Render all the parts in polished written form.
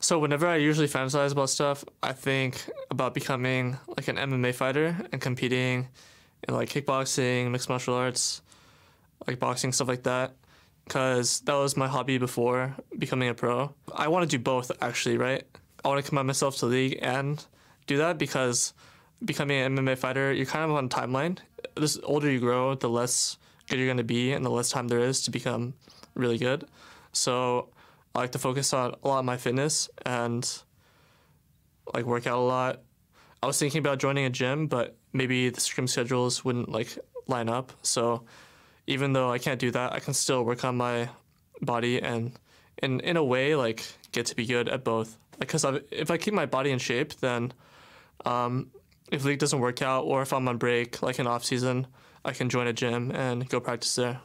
So whenever I usually fantasize about stuff, I think about becoming like an MMA fighter and competing in like kickboxing, mixed martial arts, like boxing, stuff like that. Because that was my hobby before becoming a pro. I want to do both actually, right? I want to commit myself to league and do that because becoming an MMA fighter, you're kind of on a timeline. The older you grow, the less good you're going to be and the less time there is to become really good. So I like to focus on a lot of my fitness and like work out a lot. I was thinking about joining a gym, but maybe the scrim schedules wouldn't like line up. So even though I can't do that, I can still work on my body and in a way like get to be good at both. Because if I keep my body in shape, then if league doesn't work out or if I'm on break, like in off season, I can join a gym and go practice there.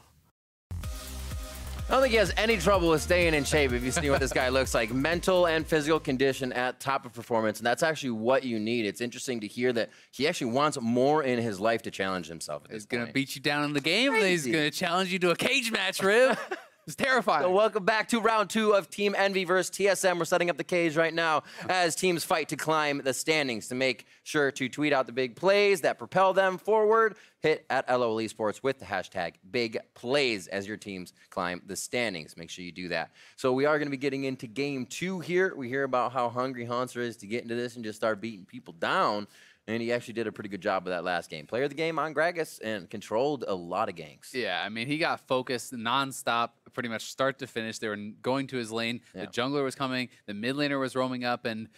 I don't think he has any trouble with staying in shape if you see what this guy looks like. Mental and physical condition at top of performance, and that's actually what you need. It's interesting to hear that he actually wants more in his life to challenge himself at this point. He's going to beat you down in the game, and he's going to challenge you to a cage match, Rib. It's terrifying. So welcome back to round 2 of Team Envy versus TSM. We're setting up the cage right now as teams fight to climb the standings. To make sure to tweet out the big plays that propel them forward, hit at LOL Esports with the hashtag big plays as your teams climb the standings. Make sure you do that. So we are going to be getting into game 2 here. We hear about how hungry Hanser is to get into this and just start beating people down. And he actually did a pretty good job of that last game. Player of the game on Gragas and controlled a lot of ganks. Yeah, I mean, he got focused nonstop, pretty much start to finish. They were going to his lane. Yeah. The jungler was coming. The mid laner was roaming up, and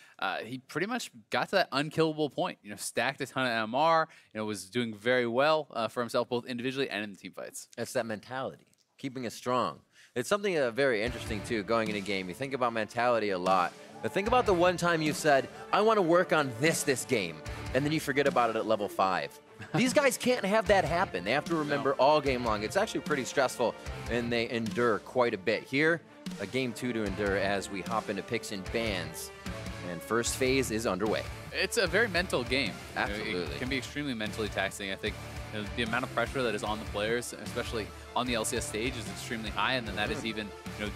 he pretty much got to that unkillable point. You know, stacked a ton of MR. You know, was doing very well for himself, both individually and in the team fights. That's that mentality, keeping it strong. It's something very interesting too. Going in a game, you think about mentality a lot. But think about the one time you said, I want to work on this game, and then you forget about it at level 5. These guys can't have that happen. They have to remember all game long. It's actually pretty stressful, and they endure quite a bit. Here, a game 2 to endure as we hop into picks and bans, and first phase is underway. It's a very mental game. Absolutely. You know, it can be extremely mentally taxing. I think the amount of pressure that is on the players, especially on the LCS stage, is extremely high, and then that is even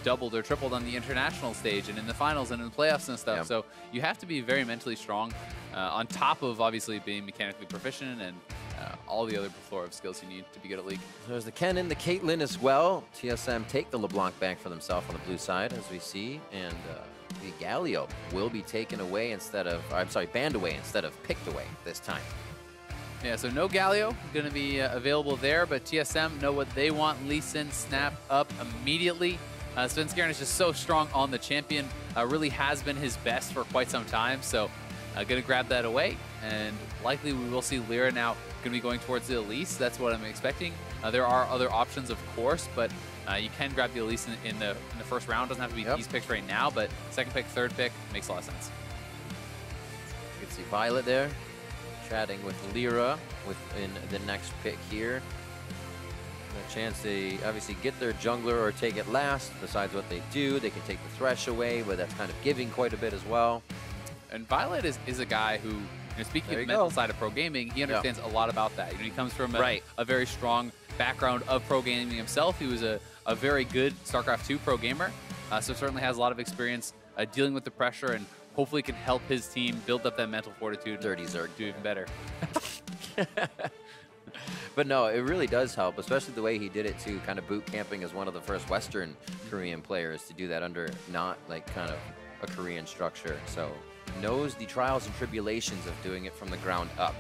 doubled or tripled on the international stage and in the finals and in the playoffs and stuff. Yeah. So you have to be very mentally strong, on top of obviously being mechanically proficient and all the other plethora of skills you need to be good at League. There's the Kennen, the Caitlyn as well. TSM take the LeBlanc back for themselves on the blue side, as we see, and the Galio will be taken away instead of, I'm sorry, banned away instead of picked away this time. Yeah, so no Galio going to be available there, but TSM know what they want. Lee Sin snap up immediately. Svenskjern is just so strong on the champion, really has been his best for quite some time, so going to grab that away, and likely we will see Lyra now going to be going towards the Elise. That's what I'm expecting. There are other options, of course, but you can grab the Elise in the first round. Doesn't have to be these picks right now, but second pick, third pick makes a lot of sense. You can see Violet there, chatting with Lyra within the next pick here. A chance to obviously get their jungler or take it last. Besides what they do, they can take the Thresh away, but that's kind of giving quite a bit as well. And Violet is a guy who, speaking of the mental side of pro gaming, he understands a lot about that. He comes from a very strong background of pro gaming himself. He was a very good StarCraft 2 pro gamer, so certainly has a lot of experience dealing with the pressure, and hopefully can help his team build up that mental fortitude. Dirty Zerg. Do even better. But no, it really does help, especially the way he did it too, kind of boot camping as one of the first Western Korean players to do that under not like kind of a Korean structure. So knows the trials and tribulations of doing it from the ground up.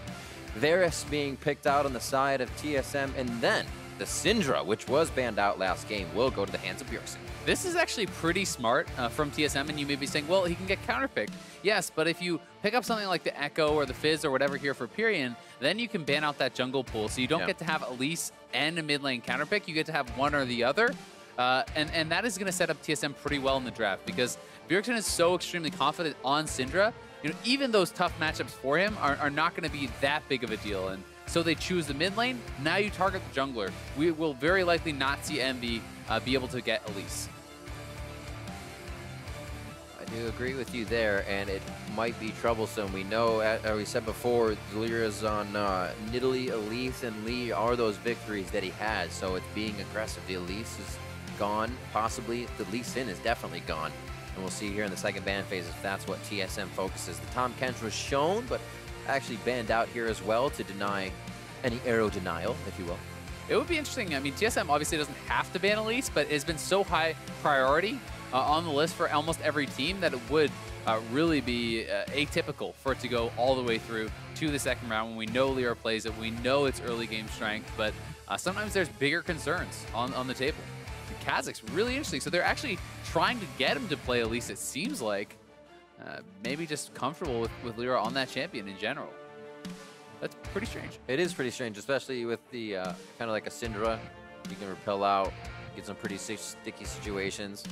Varus being picked out on the side of TSM, and then the Syndra, which was banned out last game, will go to the hands of Bjergsen. This is actually pretty smart from TSM, and you may be saying, well, he can get counterpicked. Yes, but if you pick up something like the Echo or the Fizz or whatever here for Pyrian, then you can ban out that jungle pool. So you don't get to have Elise and a mid lane counterpick. You get to have one or the other. And that is going to set up TSM pretty well in the draft, because Bjergsen is so extremely confident on Syndra. Even those tough matchups for him are not going to be that big of a deal. And so they choose the mid lane. Now you target the jungler. We will very likely not see Envy be able to get Elise. I do agree with you there, and it might be troublesome. We know, as we said before, Lyra's on Nidalee, Elise, and Lee are those victories that he has, so it's being aggressive. The Elise is gone, possibly. The Lee Sin is definitely gone. And we'll see here in the second ban phase if that's what TSM focuses. The Tom Kench was shown, but actually banned out here as well to deny any arrow denial, if you will. It would be interesting. I mean, TSM obviously doesn't have to ban Elise, but it's been so high priority on the list for almost every team that it would really be atypical for it to go all the way through to the second round when we know Lyra plays it, we know it's early game strength, but sometimes there's bigger concerns on the table. The Kazakh's really interesting, so they're actually trying to get him to play Elise, it seems like. Maybe just comfortable with Lyra on that champion in general. That's pretty strange. It is pretty strange, especially with the kind of like a Syndra. You can repel out, get some pretty sticky situations,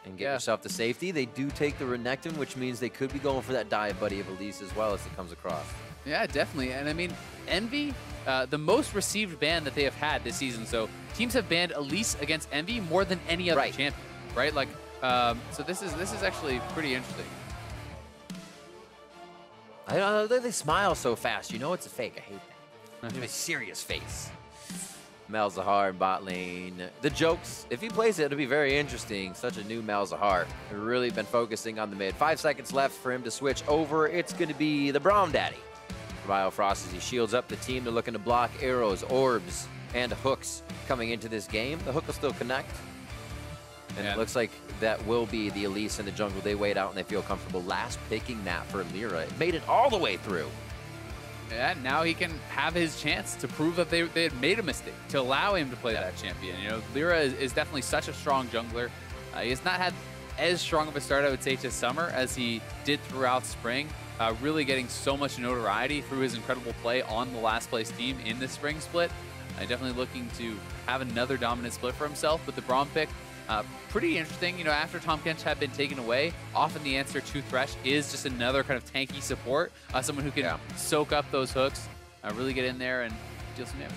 and get yourself to safety. They do take the Renekton, which means they could be going for that dive buddy of Elise as well as it comes across. Yeah, definitely. And I mean, Envy, the most received ban that they have had this season. So teams have banned Elise against Envy more than any other champion, right? Like, so this is actually pretty interesting. I don't know, they smile so fast. You know it's a fake. I hate that. They have a serious face. Malzahar in bot lane. The jokes, if he plays it, it'll be very interesting. Such a new Malzahar. They've really been focusing on the mid. 5 seconds left for him to switch over. It's going to be the Braum Daddy. Biofrost as he shields up the team. They're looking to block arrows, orbs, and hooks coming into this game. The hook will still connect. And it looks like that will be the Elise in the jungle. They wait out and they feel comfortable last picking that for Lyra. It made it all the way through. Yeah, now he can have his chance to prove that they had made a mistake, to allow him to play that champion. You know, Lyra is definitely such a strong jungler. He has not had as strong of a start, I would say, to summer as he did throughout spring. Really getting so much notoriety through his incredible play on the last place team in the spring split. Definitely looking to have another dominant split for himself, but the Braum pick, pretty interesting. You know, after Tom Kench had been taken away, often the answer to Thresh is just another kind of tanky support, someone who can soak up those hooks, really get in there and deal some damage.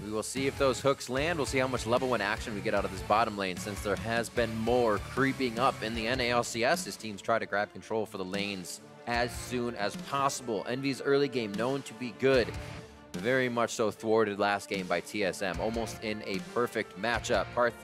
We will see if those hooks land. We'll see how much level 1 action we get out of this bottom lane, since there has been more creeping up in the NALCS as teams try to grab control for the lanes as soon as possible. Envy's early game known to be good. Very much so thwarted last game by TSM, almost in a perfect matchup. Parth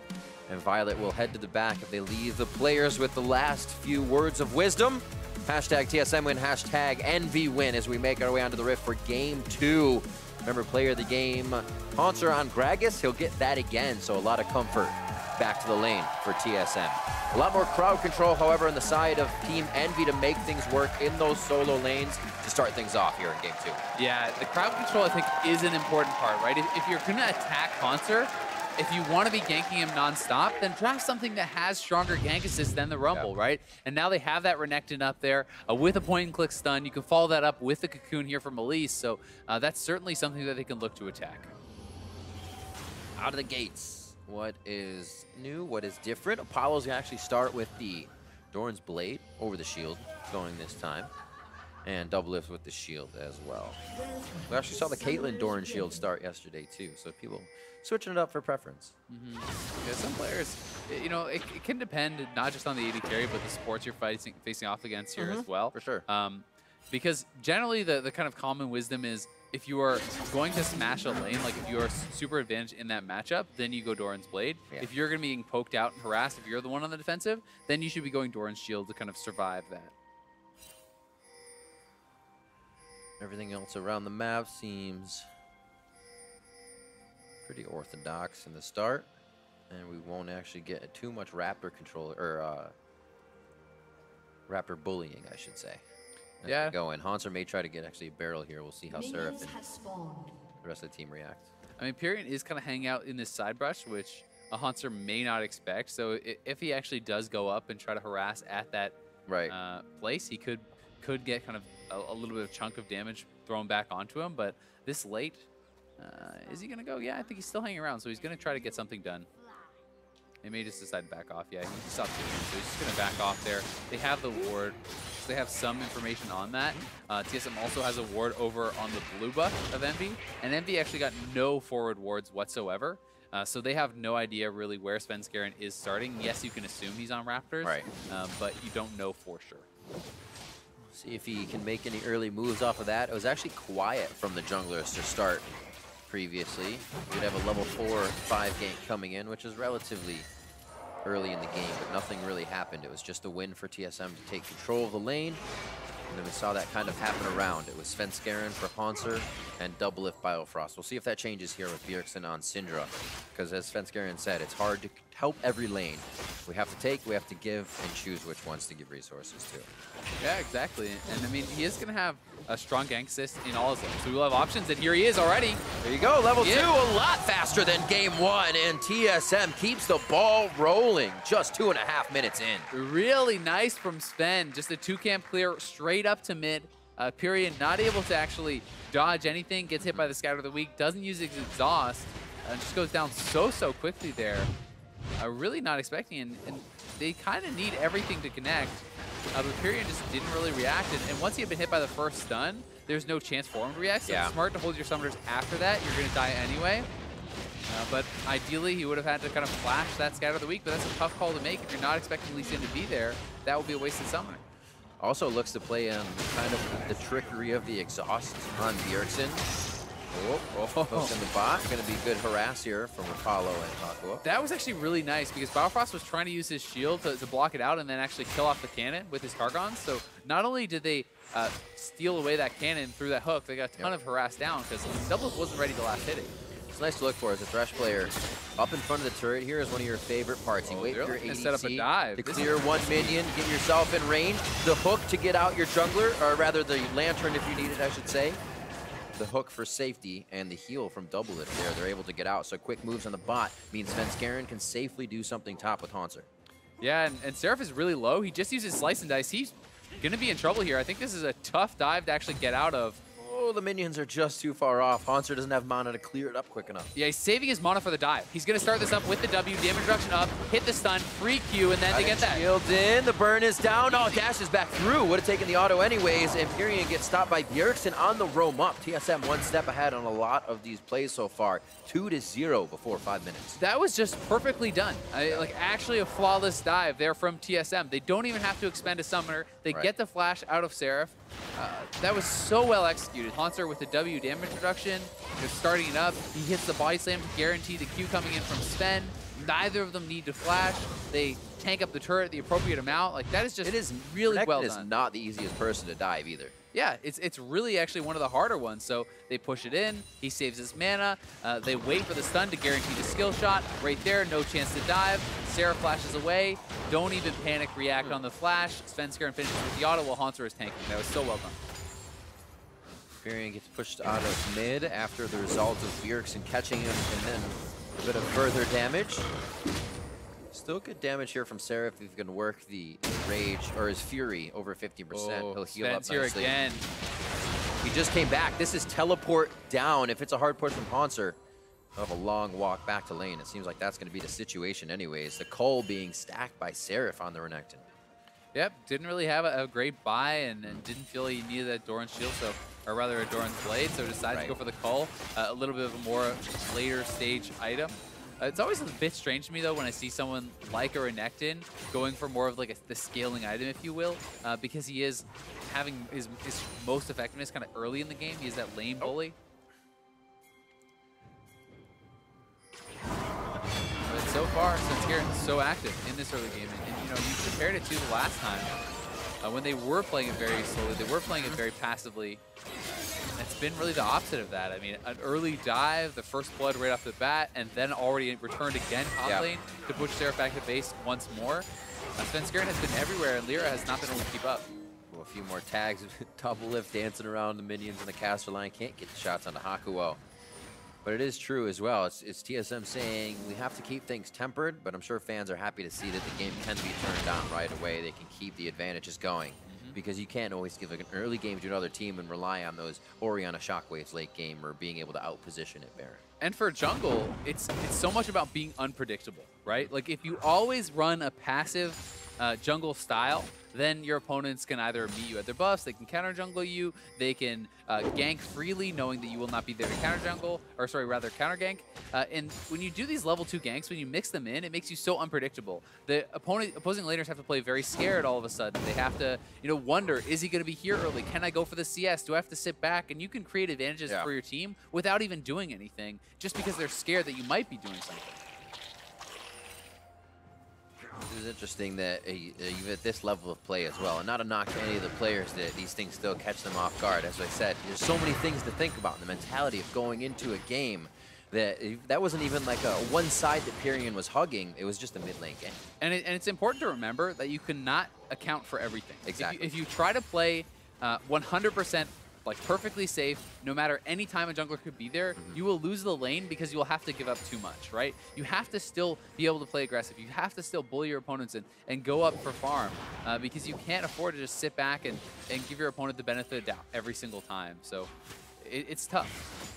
and Violet will head to the back if they leave the players with the last few words of wisdom. Hashtag TSM win, hashtag Envy win as we make our way onto the Rift for game 2. Remember, player of the game, Haunter on Gragas, he'll get that again, so a lot of comfort back to the lane for TSM. A lot more crowd control, however, on the side of Team Envy to make things work in those solo lanes to start things off here in game 2. Yeah, the crowd control, I think, is an important part, right? If you're going to attack Haunter, if you want to be ganking him nonstop, then draft something that has stronger gank assist than the Rumble, right? And now they have that Renekton up there with a point-and-click stun. You can follow that up with the Cocoon here from Elise, so that's certainly something that they can look to attack. Out of the gates, what is new, what is different? Apollo's going to actually start with the Doran's Blade over the shield going this time, and double lift with the shield as well. We actually saw the Caitlyn Doran shield start yesterday too, so people switching it up for preference. Yeah, some players, you know, it can depend not just on the AD carry, but the supports you're facing off against here as well. For sure. Because generally the kind of common wisdom is if you are going to smash a lane, like if you are super advantaged in that matchup, then you go Doran's Blade. Yeah. If you're going to be getting poked out and harassed, if you're the one on the defensive, then you should be going Doran's Shield to kind of survive that. Everything else around the map seems pretty orthodox in the start, and we won't actually get too much Raptor control, or Raptor bullying, I should say. Yeah. Going. Haunter may try to get actually a barrel here. We'll see how Seraph and the rest of the team react. I mean, Pyrion is kind of hanging out in this side brush, which a Haunter may not expect. So if he actually does go up and try to harass at that place, he could get kind of a little bit of chunk of damage thrown back onto him. But this late, is he going to go? Yeah, I think he's still hanging around. So he's going to try to get something done. He may just decide to back off. Yeah, he stopped doing it, so he's just going to back off there. They have the ward, so they have some information on that. TSM also has a ward over on the blue buff of Envy, and Envy actually got no forward wards whatsoever. So they have no idea really where Svenskeren is starting. Yes, you can assume he's on Raptors, but you don't know for sure. See if he can make any early moves off of that. It was actually quiet from the junglers to start previously. We'd have a level 4/5 gank coming in, which is relatively early in the game, but nothing really happened. It was just a win for TSM to take control of the lane. And then we saw that kind of happen around. It was Svenskeren for Hanser and double lift Biofrost. We'll see if that changes here with Bjergsen on Syndra. Because as Svenskeren said, it's hard to help every lane. We have to take, we have to give, and choose which ones to give resources to. Yeah, exactly. And I mean, he is going to have a strong gank assist in all of them. So we'll have options, and here he is already. There you go, level 2, a lot faster than game 1, and TSM keeps the ball rolling just 2.5 minutes in. Really nice from Sven. Just a 2-camp clear straight up to mid. Pyrian not able to actually dodge anything, gets hit by the Scatter of the Weak, doesn't use his exhaust, and just goes down so quickly there. Really not expecting, and they kind of need everything to connect. But Pyrian just didn't really react, and once he had been hit by the first stun, there's no chance for him to react, so it's smart to hold your summoners after that. You're going to die anyway. But ideally, he would have had to kind of flash that Scatter of the Weak, but that's a tough call to make. If you're not expecting Lee Sin to be there, that would be a wasted summoner. Also looks to play kind of the trickery of the exhaust on Bjergsen. Goes in the bot. Going to be good harass here from Apollo and Hakuo. That was actually really nice because Biofrost was trying to use his shield to block it out and then actually kill off the cannon with his Kargons. So not only did they steal away that cannon through that hook, they got a ton of harass down because Double wasn't ready to last hit it. It's nice to look for as a Thresh player. Up in front of the turret here is one of your favorite parts. You wait for your ADC set up a dive. to clear one minion, get yourself in range. The hook to get out your jungler, or rather the lantern if you need it, I should say. The hook for safety and the heal from Double Lift there. They're able to get out. So quick moves on the bot means Svenskeren can safely do something top with Hanser. Yeah, and Seraph is really low. He just uses Slice and Dice. He's going to be in trouble here. I think this is a tough dive to actually get out of. Oh, the minions are just too far off. Hanser doesn't have mana to clear it up quick enough. Yeah, he's saving his mana for the dive. He's going to start this up with the W, damage reduction up, hit the stun, free Q, and then they get that. Shield in, the burn is down. Oh, dashes back through. Would have taken the auto anyways. And Pyrian gets stopped by Bjergsen on the roam up. TSM one step ahead on a lot of these plays so far. 2-0 before 5 minutes. That was just perfectly done. Like actually a flawless dive there from TSM. They don't even have to expend a summoner. They get the flash out of Seraph. That was so well executed. Hanser with the W damage reduction, just starting it up. He hits the body slam to guarantee the Q coming in from Sven. Neither of them need to flash. They tank up the turret the appropriate amount. Like that is just really well done. Renekton is not the easiest person to dive either. Yeah, it's really actually one of the harder ones. So they push it in, he saves his mana, they wait for the stun to guarantee the skill shot. Right there, no chance to dive. Sarah flashes away, don't even panic react on the flash. Svenskeren finishes with the auto while Hanser is tanking. That was so well done. Pyrian gets pushed out of mid after the result of Bjergsen catching him and then a bit of further damage. Still good damage here from Seraph if he can work the Rage or his Fury over 50%. He'll heal up nicely. Here again. He just came back. This is teleport down. If it's a hard push from Hanser, he'll have a long walk back to lane. It seems like that's going to be the situation anyways. The Cole being stacked by Seraph on the Renekton. Yep, didn't really have a great buy and didn't feel he needed that Doran's shield, so, or rather a Doran's blade, so decided to go for the Cole. A little bit of a more later stage item. It's always a bit strange to me, though, when I see someone like a Renekton going for more of like the scaling item, if you will, because he is having his most effectiveness kind of early in the game. He is that lane bully. But so far, Svenskeren is so active in this early game, and you know, you compared it to the last time when they were playing it very slowly, they were playing it very passively. It's been really the opposite of that. I mean, an early dive, the first blood right off the bat, and then already returned again top lane to push Seraph back to base once more. Svenskeren has been everywhere, and Lyra has not been able to keep up. Well, a few more tags. Double lift dancing around the minions in the caster line. Can't get the shots onto Hakuo. But it is true as well. It's TSM saying we have to keep things tempered, but I'm sure fans are happy to see that the game can be turned on right away. They can keep the advantages going. Because you can't always give like an early game to another team and rely on those Orianna Shockwaves late game or being able to outposition it, Baron. And for jungle, it's so much about being unpredictable, right? Like if you always run a passive jungle style, then your opponents can either meet you at their buffs, they can counter jungle you, they can gank freely knowing that you will not be there to counter jungle, or sorry, rather counter gank. And when you do these level 2 ganks, when you mix them in, it makes you so unpredictable. The opposing laners have to play very scared all of a sudden. They have to, you know, wonder, is he going to be here early? Can I go for the CS? Do I have to sit back? And you can create advantages for your team without even doing anything, just because they're scared that you might be doing something. is interesting that even at this level of play as well, and not a knock to any of the players, that these things still catch them off guard. As I said, there's so many things to think about in the mentality of going into a game that wasn't even like a one side that Pyrion was hugging. It was just a mid lane game. And it's important to remember that you cannot account for everything. Exactly. If you try to play 100% like perfectly safe, no matter any time a jungler could be there, you will lose the lane because you will have to give up too much, right? You have to still be able to play aggressive. You have to still bully your opponents and go up for farm because you can't afford to just sit back and give your opponent the benefit of doubt every single time. So it's tough.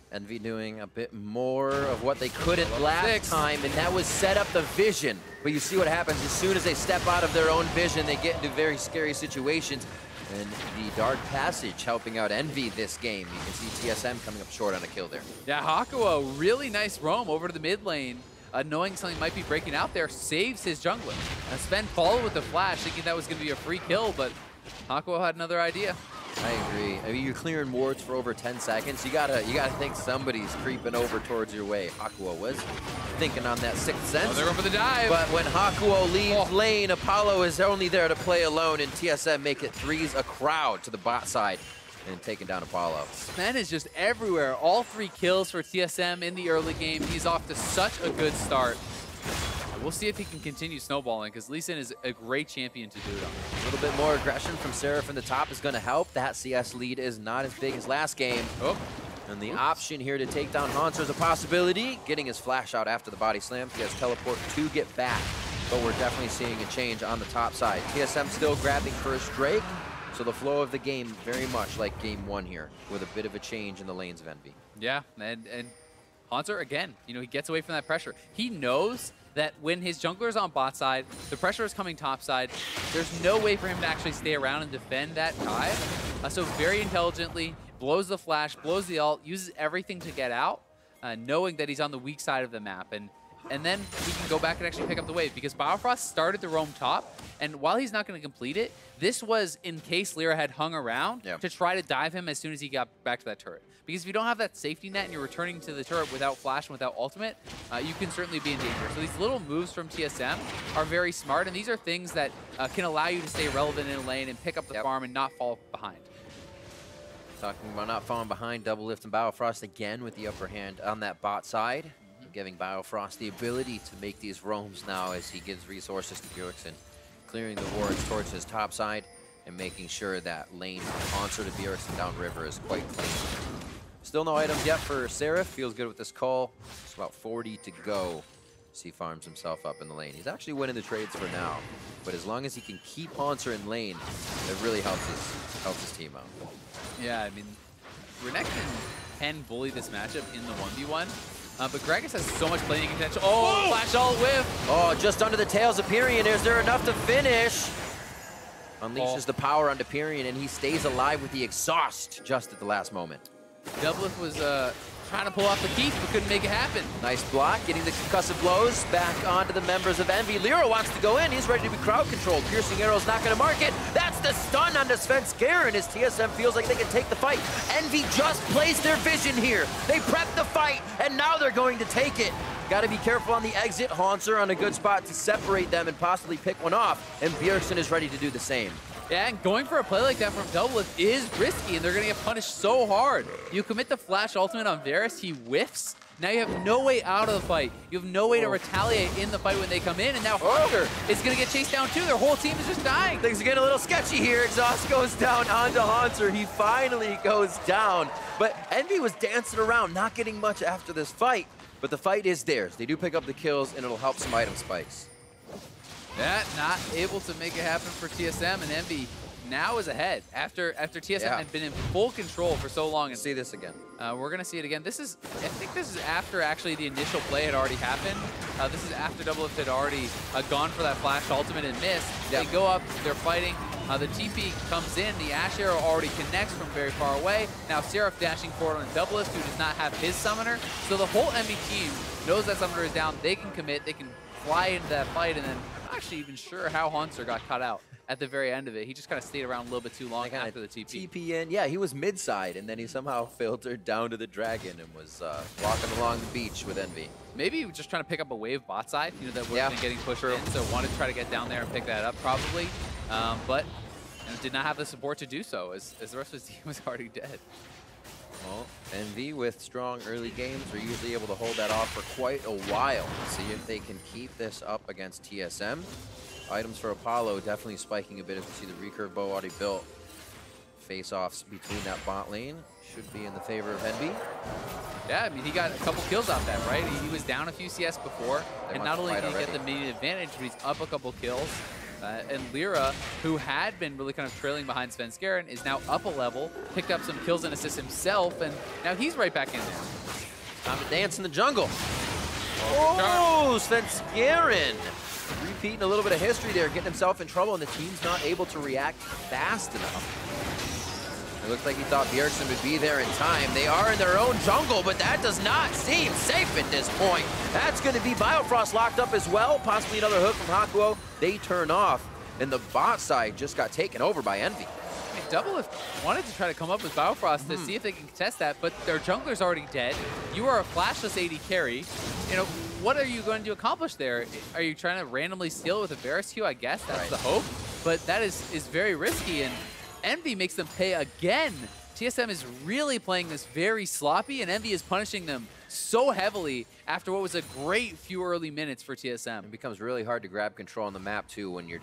Envy doing a bit more of what they couldn't last time, and that was set up the vision. But you see what happens as soon as they step out of their own vision, they get into very scary situations. And the Dark Passage helping out Envy this game. You can see TSM coming up short on a kill there. Yeah, Hakuo, really nice roam over to the mid lane. Knowing something might be breaking out there, saves his jungler. Sven followed with the flash, thinking that was going to be a free kill, but Hakuo had another idea. I agree. I mean, you're clearing wards for over 10 seconds. You gotta think somebody's creeping over towards your way. Hakuo was thinking on that sixth sense. Oh, they're going for the dive. But when Hakuo leaves lane, Apollo is only there to play alone, and TSM make it threes a crowd to the bot side and taking down Apollo. Sven is just everywhere. All 3 kills for TSM in the early game. He's off to such a good start. We'll see if he can continue snowballing, because Lee Sin is a great champion to do it on. A little bit more aggression from Seraph in the top is going to help. That CS lead is not as big as last game. And the option here to take down Haunter is a possibility. Getting his flash out after the body slam. He has teleport to get back. But we're definitely seeing a change on the top side. TSM still grabbing first Drake. So the flow of the game very much like game 1 here, with a bit of a change in the lanes of Envy. Yeah, and Haunter, again, you know, he gets away from that pressure. He knows that when his jungler is on bot side, the pressure is coming top side, there's no way for him to actually stay around and defend that dive. So very intelligently, blows the flash, blows the ult, uses everything to get out, knowing that he's on the weak side of the map. And then he can go back and actually pick up the wave, because Biofrost started the roam top, and while he's not going to complete it, this was in case Lyra had hung around to try to dive him as soon as he got back to that turret. Because if you don't have that safety net and you're returning to the turret without flash and without ultimate, you can certainly be in danger. So these little moves from TSM are very smart, and these are things that can allow you to stay relevant in a lane and pick up the farm and not fall behind. Talking about not falling behind, double lift and Biofrost again with the upper hand on that bot side. Giving Biofrost the ability to make these roams now as he gives resources to Bjergsen. Clearing the wards towards his top side and making sure that lane answer to Bjergsen downriver is quite clean. Still no items yet for Seraph. Feels good with this call. Just about 40 to go. He farms himself up in the lane. He's actually winning the trades for now. But as long as he can keep Haunter in lane, it really helps his team out. Yeah, I mean, Renekton can bully this matchup in the 1v1. But Gragas has so much playing potential. Oh, whoa! Flash ult whiff. Oh, just under the tails of Pyrion. Is there enough to finish? Unleashes the power onto Pyrion, and he stays alive with the exhaust just at the last moment. Doublelift was trying to pull off the keep, but couldn't make it happen. Nice block, getting the concussive blows back onto the members of Envy. Lyra wants to go in. He's ready to be crowd controlled. Piercing arrow's not going to mark it. That's the stun onto Svenskeren as TSM feels like they can take the fight. Envy just plays their vision here. They prep the fight, and now they're going to take it. Got to be careful on the exit. Haunter on a good spot to separate them and possibly pick one off, and Bjergsen is ready to do the same. Yeah, and going for a play like that from Doublelift is risky, and they're going to get punished so hard. You commit the flash ultimate on Varus, he whiffs. Now you have no way out of the fight. You have no way to retaliate in the fight when they come in, and now Haunter is going to get chased down too. Their whole team is just dying. Things are getting a little sketchy here. Exhaust goes down onto Haunter. He finally goes down. But Envy was dancing around, not getting much after this fight. But the fight is theirs. They do pick up the kills, and it'll help some item spikes. Yeah, not able to make it happen for TSM, and Envy now is ahead after TSM had been in full control for so long. And see this again. We're gonna see it again. I think this is after actually the initial play had already happened. This is after Doublelift had already gone for that flash ultimate and missed. They go up, they're fighting. The TP comes in, the Ash Arrow already connects from very far away. Now Seraph dashing forward on Doublelift, who does not have his summoner. So the whole Envy team knows that summoner is down. They can commit, they can fly into that fight, and then not actually even sure how Haunter got cut out at the very end of it. He just kind of stayed around a little bit too long after the TP. TP in, yeah, he was mid-side, and then he somehow filtered down to the Dragon and was walking along the beach with Envy. Maybe he was just trying to pick up a wave bot side, you know, that wasn't getting pushed in, so wanted to try to get down there and pick that up probably, but did not have the support to do so, as the rest of his team was already dead. Well, Envy with strong early games are usually able to hold that off for quite a while. See if they can keep this up against TSM. Items for Apollo definitely spiking a bit as we see the recurve bow already built. Face-offs between that bot lane should be in the favor of Envy. Yeah, I mean, he got a couple kills off that, right? He was down a few CS before, and not only did he get the minion advantage, but he's up a couple kills. And Lyra, who had been really kind of trailing behind Svenskeren, is now up a level, picked up some kills and assists himself, and now he's right back in there. Time to dance in the jungle. Oh, Svenskeren! Repeating a little bit of history there, getting himself in trouble, and the team's not able to react fast enough. It looks like he thought Bjergsen would be there in time. They are in their own jungle, but that does not seem safe at this point. That's going to be Biofrost locked up as well, possibly another hook from Hakuo. They turn off, and the bot side just got taken over by Envy. I mean, Doublelift wanted to try to come up with Biofrost to see if they can contest that, but their jungler's already dead. You are a flashless AD carry. You know, what are you going to accomplish there? Are you trying to randomly steal with a Varus Q? I guess that's the hope, but that is very risky, and Envy makes them pay again. TSM is really playing this very sloppy, and Envy is punishing them so heavily after what was a great few early minutes for TSM. It becomes really hard to grab control on the map too when you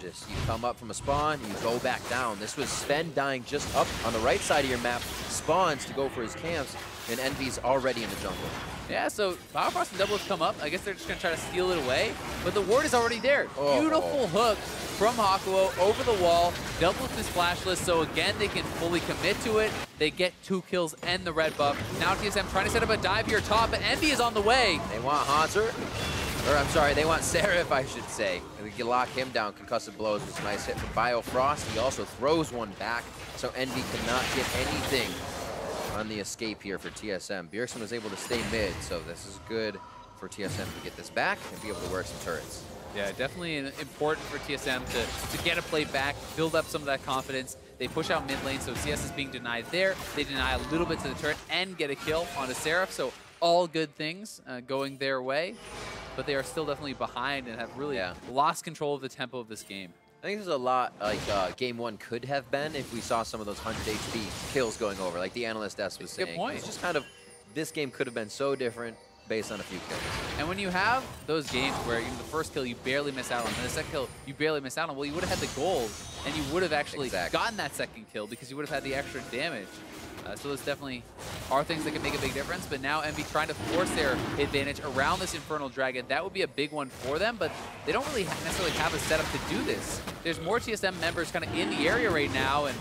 come up from a spawn, you go back down. This was Sven dying just up on the right side of your map, spawns to go for his camps, and Envy's already in the jungle. Yeah, so Biofrost and Doublelift come up. I guess they're just going to try to steal it away, but the ward is already there. Beautiful hook from Hakuo over the wall. Doublelift is flashless, so again, they can fully commit to it. They get 2 kills and the red buff. Now TSM trying to set up a dive here top, but Envy is on the way. They want Haunter, or I'm sorry, they want Seraph, I should say. And we can lock him down. Concussive blows was a nice hit from Biofrost. He also throws one back, so Envy cannot get anything on the escape here for TSM. Bjergsen was able to stay mid, so this is good for TSM to get this back and be able to work some turrets. Yeah, definitely important for TSM to get a play back, build up some of that confidence. They push out mid lane, so CS is being denied there. They deny a little bit to the turret and get a kill on a Seraph, so all good things going their way. But they are still definitely behind and have really lost control of the tempo of this game. I think there's a lot like Game 1 could have been if we saw some of those 100 HP kills going over, like the analyst S was saying. Good point. It's just kind of, this game could have been so different based on a few kills. And when you have those games where the first kill you barely miss out on, and the second kill you barely miss out on, well, you would have had the gold, and you would have actually gotten that second kill because you would have had the extra damage. So those definitely are things that can make a big difference, but now Envy trying to force their advantage around this Infernal Dragon. That would be a big one for them, but they don't really necessarily have a setup to do this. There's more TSM members kind of in the area right now, and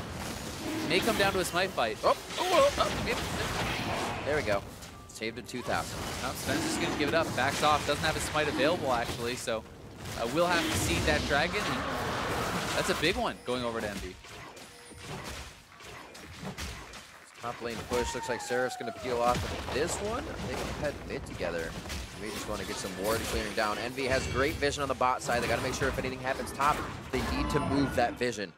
it may come down to a smite fight. There we go. Saved at 2,000. No, Sven's just going to give it up. Backs off. Doesn't have his smite available, actually, so we'll have to seed that dragon. And that's a big one going over to Envy. Top lane push. Looks like Seraph's going to peel off of this one. They can head mid together. We just want to get some ward clearing down. Envy has great vision on the bot side. They got to make sure if anything happens top, they need to move that vision.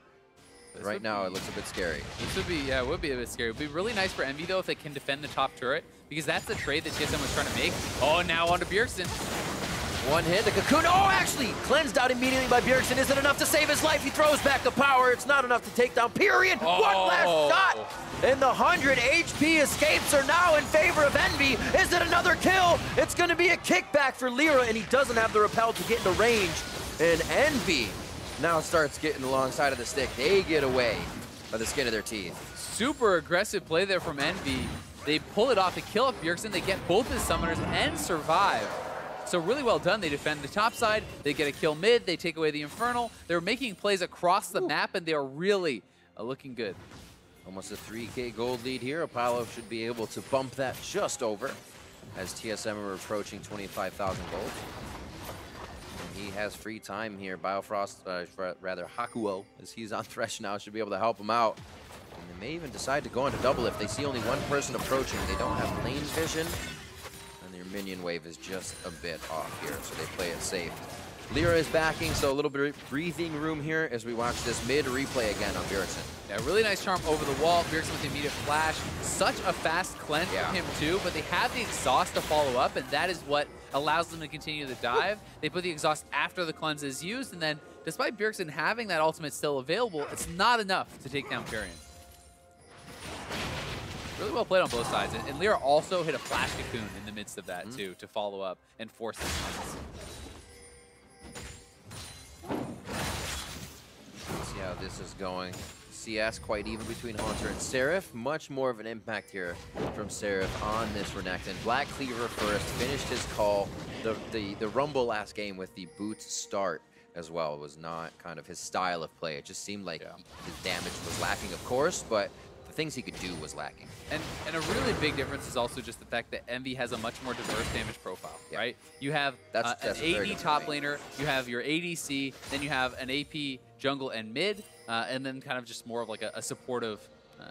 Right now, it looks a bit scary. This would be, yeah, it would be a bit scary. It would be really nice for Envy, though, if they can defend the top turret, because that's the trade that TSM was trying to make. Oh, now onto Bjergsen. One hit, the Cocoon. Oh, actually, cleansed out immediately by Bjergsen. Isn't enough to save his life. He throws back the power. It's not enough to take down Period. Oh. One last shot. And the 100 HP escapes are now in favor of Envy. Is it another kill? It's going to be a kickback for Lyra, and he doesn't have the repel to get into range. And Envy now starts getting alongside of the stick. They get away by the skin of their teeth. Super aggressive play there from Envy. They pull it off to kill off Bjergsen. They get both his summoners and survive. So really well done. They defend the top side. They get a kill mid. They take away the Infernal. They're making plays across the map, and they are really looking good. Almost a 3K gold lead here. Apollo should be able to bump that just over as TSM are approaching 25,000 gold. And he has free time here. Biofrost, rather Hakuo, as he's on Thresh now, should be able to help him out. And they may even decide to go into double if they see only one person approaching. They don't have lane vision. And their minion wave is just a bit off here, so they play it safe. Lyra is backing, so a little bit of breathing room here as we watch this mid replay again on Bjergsen. Yeah, really nice charm over the wall. Bjergsen with the immediate flash. Such a fast cleanse from him too, but they have the exhaust to follow up, and that is what allows them to continue the dive. They put the exhaust after the cleanse is used, and then despite Bjergsen having that ultimate still available, it's not enough to take down Carrion. Really well played on both sides, and Lyra also hit a flash cocoon in the midst of that too to follow up and force this cleanse. Let's see how this is going. CS quite even between Haunter and Seraph. Much more of an impact here from Seraph on this Renekton. Black Cleaver first, finished his call. The Rumble last game with the boots start as well was not kind of his style of play. It just seemed like his damage was lacking, of course, but the things he could do was lacking. And a really big difference is also just the fact that Envy has a much more diverse damage profile, right? You have an AD top laner, you have your ADC, then you have an AP jungle and mid, and then kind of just more of like a supportive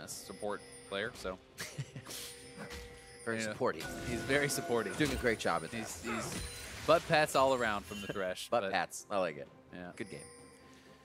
support player. So very supportive. He's very supportive. Doing a great job at that. He's butt pats all around from the Thresh. Butt pats. I like it. Yeah. Good game.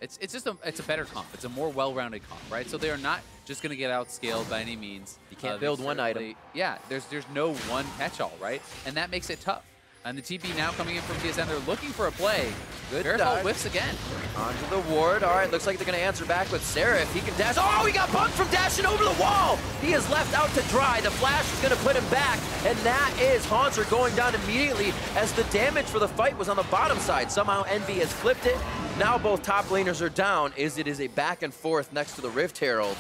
It's just it's a better comp. It's a more well-rounded comp, right? So they are not just going to get outscaled by any means. You can't build one item. Yeah, there's no one catch-all, right? And that makes it tough. And the TP now coming in from TSM, they're looking for a play. Good Verifol whiffs again. Onto the ward. All right, looks like they're going to answer back with Seraph. He can dash. Oh, he got bumped from dashing over the wall. He is left out to dry. The flash is going to put him back, and that is Haunter going down immediately as the damage for the fight was on the bottom side. Somehow Envy has flipped it. Now both top laners are down. It is a back and forth next to the Rift Herald.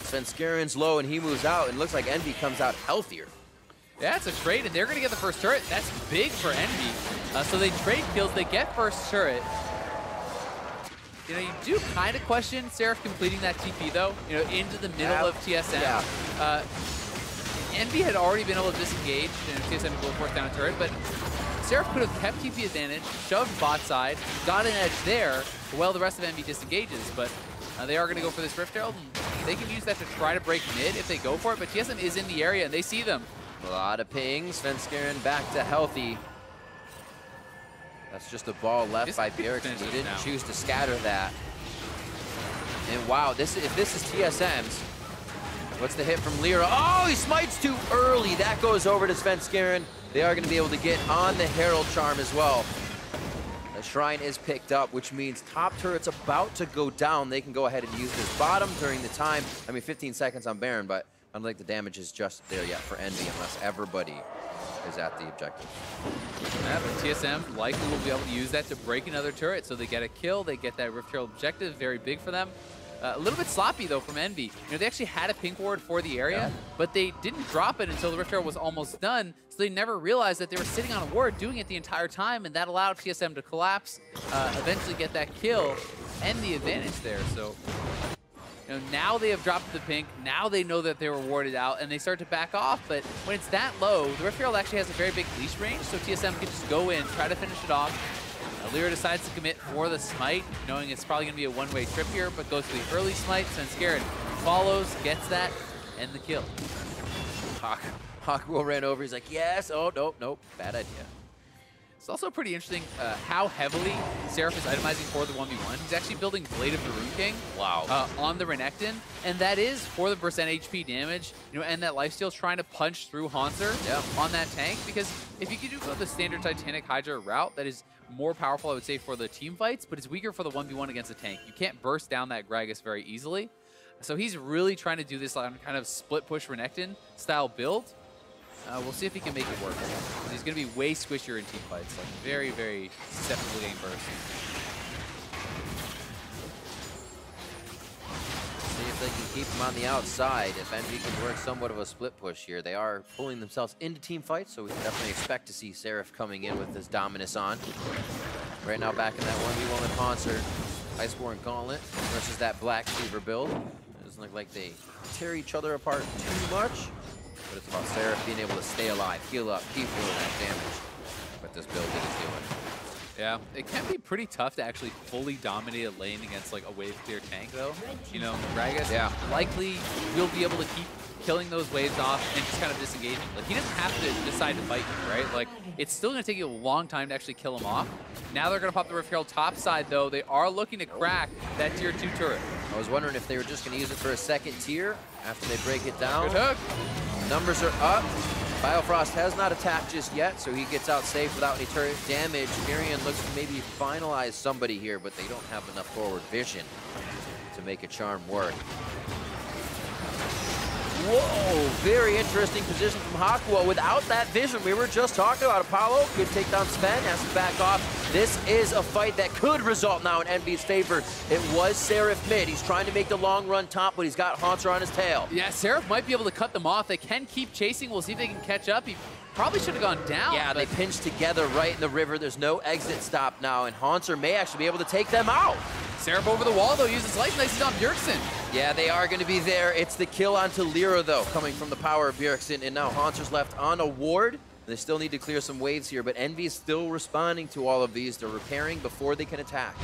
Svenskerin's low, and he moves out, and it looks like Envy comes out healthier. Yeah, it's a trade, and they're going to get the first turret. That's big for Envy. So they trade kills, they get first turret. You know, you do kind of question Seraph completing that TP, though, you know, into the middle of TSM. Yeah. Envy had already been able to disengage, and TSM will force down a turret, but Seraph could have kept TP advantage, shoved bot side, got an edge there, while the rest of Envy disengages, but they are going to go for this Rift Herald, and they can use that to try to break mid if they go for it, but TSM is in the area, and they see them. A lot of pings. Svenskeren back to healthy. That's just a ball left by Bjergsen. He didn't choose to scatter that. And wow, if this is TSM's. What's the hit from Lyra? Oh, he smites too early. That goes over to Svenskeren. They are going to be able to get on the Herald Charm as well. The Shrine is picked up, which means top turret's about to go down. They can go ahead and use this bottom during the time. I mean, 15 seconds on Baron, but I don't think the damage is just there yet for Envy unless everybody is at the objective. Yeah, but TSM likely will be able to use that to break another turret, so they get a kill, they get that Rift Herald objective, very big for them. A little bit sloppy, though, from Envy. You know, they actually had a pink ward for the area, but they didn't drop it until the Rift Herald was almost done, so they never realized that they were sitting on a ward doing it the entire time, and that allowed TSM to collapse, eventually get that kill, and the advantage there. So, you know, now they have dropped the pink, now they know that they were warded out, and they start to back off, but when it's that low, the Rift Herald actually has a very big leash range, so TSM can just go in, try to finish it off. Lyra decides to commit for the smite, knowing it's probably going to be a one-way trip here, but goes for the early smite. Svenskeren follows, gets that, and the kill. Hawk will ran over. He's like, yes. Oh, nope. Bad idea. It's also pretty interesting how heavily Seraph is itemizing for the 1v1. He's actually building Blade of the Rune King on the Renekton, and that is for the percent HP damage, you know, and that lifesteal's trying to punch through Haunter on that tank, because if you could do the standard Titanic Hydra route, that is more powerful, I would say, for the team fights, but it's weaker for the 1v1 against a tank. You can't burst down that Gragas very easily. So he's really trying to do this kind of split push Renekton style build. We'll see if he can make it work. He's going to be way squishier in team fights, like very, very susceptible game burst. See if they can keep him on the outside. If Envy can work somewhat of a split push here. They are pulling themselves into team fights, so we can definitely expect to see Seraph coming in with this dominance on. Right now back in that 1v1 with Concert. Iceborne Gauntlet versus that Black Cleaver build. It doesn't look like they tear each other apart too much. But it's about Seraph being able to stay alive, heal up, keep doing that damage. But this build that he's doing. Yeah, it can be pretty tough to actually fully dominate a lane against like a wave clear tank, though. You know, Gragas likely will be able to killing those waves off and just kind of disengaging. Like, he doesn't have to decide to fight you, right? Like, it's still going to take you a long time to actually kill him off. Now they're going to pop the Rift Herald top side, though. They are looking to crack that tier 2 turret. I was wondering if they were just going to use it for a second tier after they break it down. Good hook. Numbers are up. Biofrost has not attacked just yet, so he gets out safe without any turret damage. Mirian looks to maybe finalize somebody here, but they don't have enough forward vision to make a charm work. Whoa, very interesting position from Hakuo. Without that vision, we were just talking about Apollo. Could take down Sven, has to back off. This is a fight that could result now in Envy's favor. It was Seraph mid. He's trying to make the long run top, but he's got Haunter on his tail. Yeah, Seraph might be able to cut them off. They can keep chasing. We'll see if they can catch up. He probably should have gone down. Yeah, they pinched together right in the river. There's no exit stop now, and Haunter may actually be able to take them out. Seraph over the wall, though, uses Slice and Dice on Bjergsen. Yeah, they are going to be there. It's the kill onto Lyra, though, coming from the power of Bjergsen, and now Haunter's left on a ward. They still need to clear some waves here, but Envy is still responding to all of these. They're repairing before they can attack.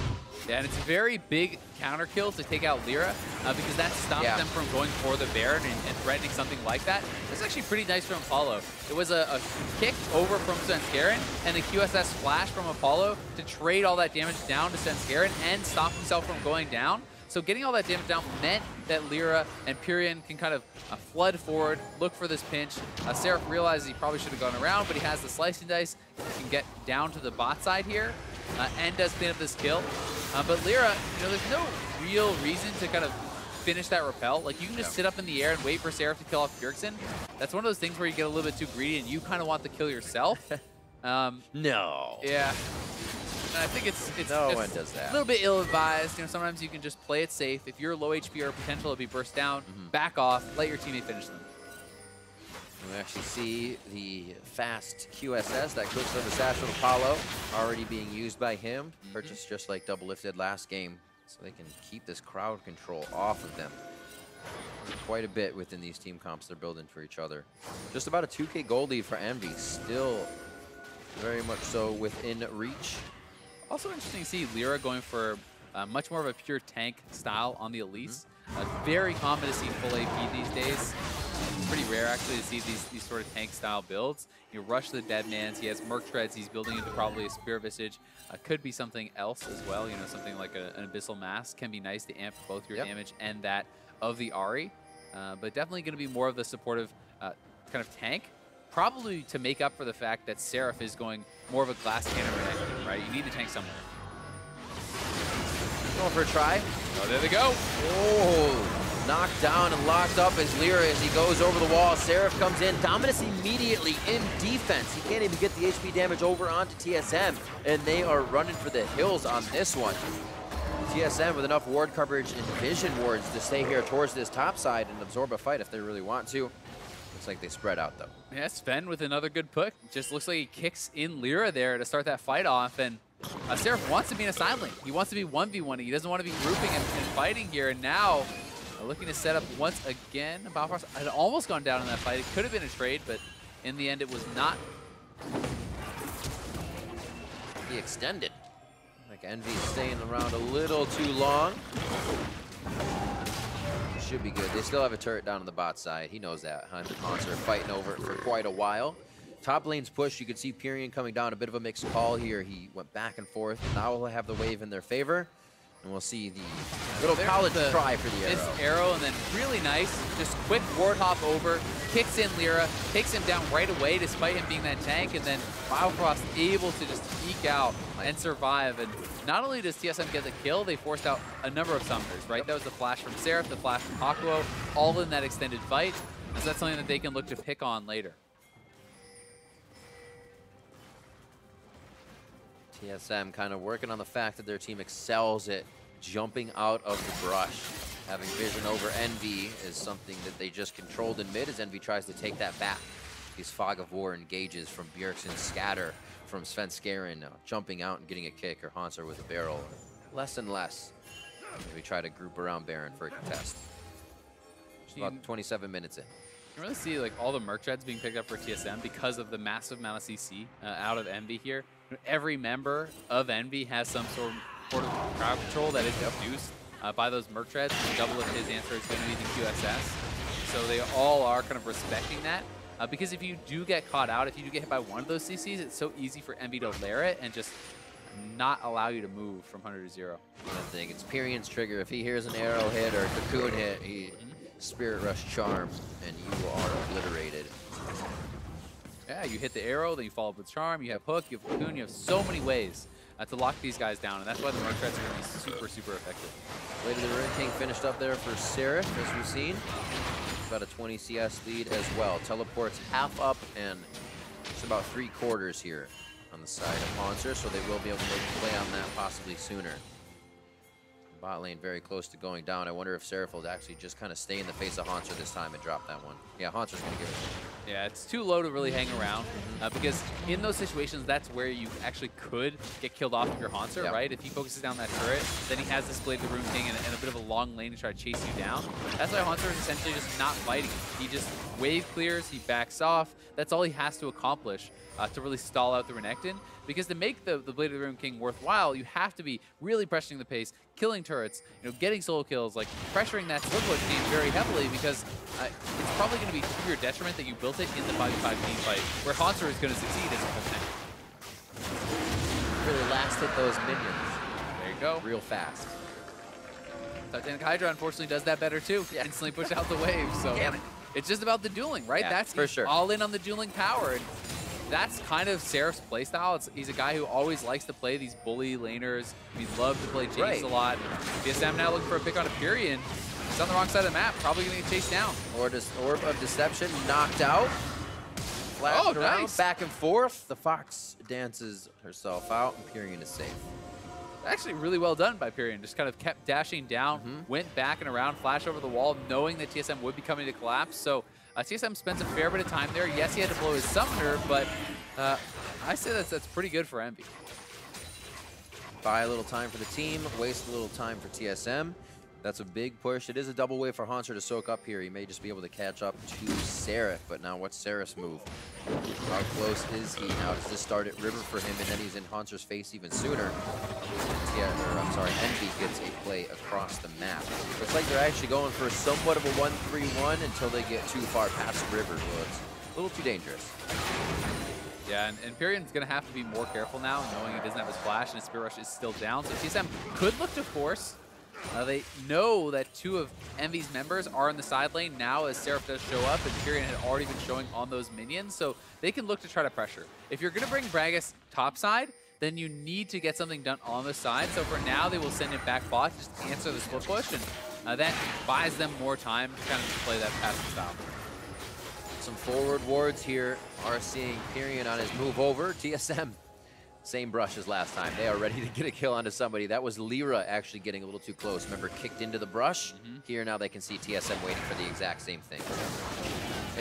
Yeah, and it's a very big counter kill to take out Lyra because that stops them from going for the Baron and threatening something like that. It's actually pretty nice from Apollo. It was a kick over from Svenskeren and a QSS flash from Apollo to trade all that damage down to Svenskeren and stop himself from going down. So getting all that damage down meant that Lyra and Pyrion can kind of flood forward, look for this pinch. Seraph realizes he probably should have gone around, but he has the Slicing Dice. He can get down to the bot side here and does clean up this kill. But Lyra, there's no real reason to kind of finish that repel. Like, you can just sit up in the air and wait for Seraph to kill off Bjergsen. That's one of those things where you get a little bit too greedy and you kind of want the kill yourself. No. Yeah. And I think it's no one does that. A little bit ill-advised. Sometimes you can just play it safe. If you're low HP or potential to be burst down, back off, let your teammate finish them. We actually see the fast QSS, that quick service dash from Apollo, already being used by him. Purchased just like Double Lift did last game, so they can keep this crowd control off of them. Quite a bit within these team comps they're building for each other. Just about a 2K gold lead for Envy, still very much so within reach. Also interesting to see Lyra going for much more of a pure tank style on the Elise. Very common to see full AP these days. It's pretty rare actually to see these sort of tank style builds. You rush the Deadmans, he has Merc Treads, he's building into probably a Spear Visage. Could be something else as well, something like an Abyssal Mask can be nice to amp both your damage and that of the Ahri. But definitely going to be more of the supportive kind of tank. Probably to make up for the fact that Seraph is going more of a glass cannon tank, right? You need the tank somewhere. Going for a try. Oh, there they go. Oh, knocked down and locked up as Lyra as he goes over the wall. Seraph comes in. Dominus immediately in defense. He can't even get the HP damage over onto TSM, and they are running for the hills on this one. TSM with enough ward coverage and vision wards to stay here towards this top side and absorb a fight if they really want to. Looks like they spread out, though. Yeah, Sven with another good put. Just looks like he kicks in Lyra there to start that fight off. And Seraph wants to be in a side lane. He wants to be 1v1. He doesn't want to be grouping and fighting here. And now looking to set up once again. Biofrost had almost gone down in that fight. It could have been a trade, but in the end it was not. He extended. Like Envy staying around a little too long. Should be good. They still have a turret down on the bot side. He knows that. Hunt and Monster are fighting over it for quite a while. Top lane's push. You can see Pyrion coming down. A bit of a mixed call here. He went back and forth. Now we'll have the wave in their favor. And we'll see the little college try for the arrow. This arrow, and then really nice, just quick ward hop over, kicks in Lyra, takes him down right away despite him being that tank, and then Biofrost able to just eke out and survive. And not only does TSM get the kill, they forced out a number of summoners, right? That was the flash from Seraph, the flash from Hakuo, all in that extended fight. So that's something that they can look to pick on later. TSM kind of working on the fact that their team excels at jumping out of the brush. Having vision over Envy is something that they just controlled in mid as Envy tries to take that back. These Fog of War engages from Bjergsen's scatter, from Svenskeren jumping out and getting a kick, or Haunter with a barrel. Less and less as we try to group around Baron for a contest. It's about 27 minutes in. You really see like all the Merc Treads being picked up for TSM because of the massive amount of CC out of Envy here. Every member of Envy has some sort of crowd control that is induced by those Merc Treads. Double if his answer is going to be the QSS. so they all are kind of respecting that. Because if you do get caught out, if you do get hit by one of those CCs, it's so easy for Envy to lair it and just not allow you to move from 100 to 0. I think it's Pyrian's trigger. If he hears an arrow hit or a cocoon hit, he Spirit Rush Charm, and you are obliterated. Yeah, you hit the arrow, then you follow up with Charm, you have Hook, you have Cocoon, you have so many ways to lock these guys down, and that's why the Rogue Threats are going to be super, super effective. Blade of the Ruin King finished up there for Seraph, as we've seen. Got a 20 CS lead as well. Teleports half up and it's about 3/4 here on the side of Monster, so they will be able to play on that possibly sooner. Bot lane very close to going down. I wonder if Seraph will actually just kind of stay in the face of Haunter this time and drop that one. Yeah, Haunter's going to give it. Yeah, it's too low to really hang around because in those situations, that's where you actually could get killed off of your Haunter, right? If he focuses down that turret, then he has this Blade of the Rune King and a bit of a long lane to try to chase you down. That's why Haunter is essentially just not fighting. He just wave clears, he backs off. That's all he has to accomplish to really stall out the Renekton. Because to make the Blade of the Rune King worthwhile, you have to be really pressuring the pace, killing turrets, getting solo kills, like pressuring that solo push game very heavily because it's probably going to be to your detriment that you built it in the 5v5 team fight, where Haunter is going to succeed as a full tank. Really last hit those minions. There you go. Real fast. Titanic Hydra unfortunately does that better too. Yeah. Instantly push out the wave. So Damn it. It's just about the dueling, right? Yeah, That's for sure. All in on the dueling power. And that's kind of Seraph's playstyle. He's a guy who always likes to play these bully laners. He'd love to play Jace a lot. TSM now looking for a pick on a Pyrian. He's on the wrong side of the map, probably going to get chased down. Orb of Deception knocked out. Flashed around, nice. back and forth. The Fox dances herself out, and Pyrian is safe. Actually really well done by Pyrian. Just kind of kept dashing down, went back and around, flash over the wall, knowing that TSM would be coming to collapse. So TSM spends a fair bit of time there. Yes, he had to blow his summoner, but I say that's pretty good for Envy. Buy a little time for the team, waste a little time for TSM. That's a big push. It is a double wave for Haunter to soak up here. He may just be able to catch up to Seraph, but now what's Seraph's move? How close is he? Now does this start at River for him, and then he's in Haunter's face even sooner. Envy gets a play across the map. Looks like they're actually going for somewhat of a 1-3-1 until they get too far past River, so it's a little too dangerous. Yeah, and Pyrian's going to have to be more careful now, knowing he doesn't have his flash and his Spirit Rush is still down. So TSM could look to force. They know that two of Envy's members are in the side lane now as Seraph does show up, and Pyrian had already been showing on those minions, so they can look to try to pressure. If you're going to bring Bragus topside, then you need to get something done on the side. So for now, they will send him back bot to just answer the split push, and that buys them more time to kind of play that passive style. Some forward wards here are seeing Pyrian on his move over. TSM, same brush as last time. They are ready to get a kill onto somebody. That was Lyra actually getting a little too close. Remember, kicked into the brush. Here now they can see TSM waiting for the exact same thing.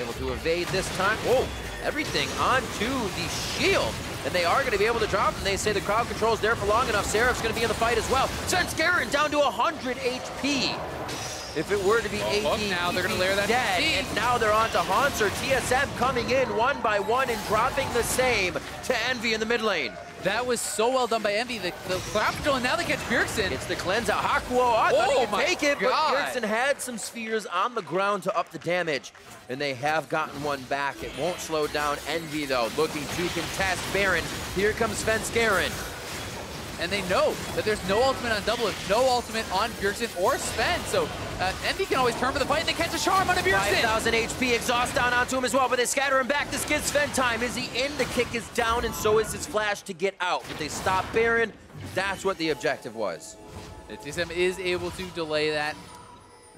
Able to evade this time. Whoa, everything onto the shield. And they are going to be able to drop, and they say the crowd control's there for long enough. Seraph's going to be in the fight as well. Sends Garen down to 100 HP. If it were to be 80, now they're going to layer that dead. And now they're on to Haunter. TSM coming in one by one and dropping the same to Envy in the mid lane. That was so well done by Envy. The crowd control, and now they catch Bjergsen. It's the cleanse out. Hakuo, I thought he could take it, but Bjergsen had some spheres on the ground to up the damage. And they have gotten one back. It won't slow down Envy, though, looking to contest Baron. Here comes Sven Garen. And they know that there's no ultimate on Double, no ultimate on Bjergsen or Sven. So Envy can always turn for the fight, and they catch a charm on a Bjergsen. 5,000 HP, exhaust down onto him as well, but they scatter him back. This gives Sven time. Is he in? The kick is down, and so is his flash to get out. But they stop Baron. That's what the objective was. TSM is able to delay that,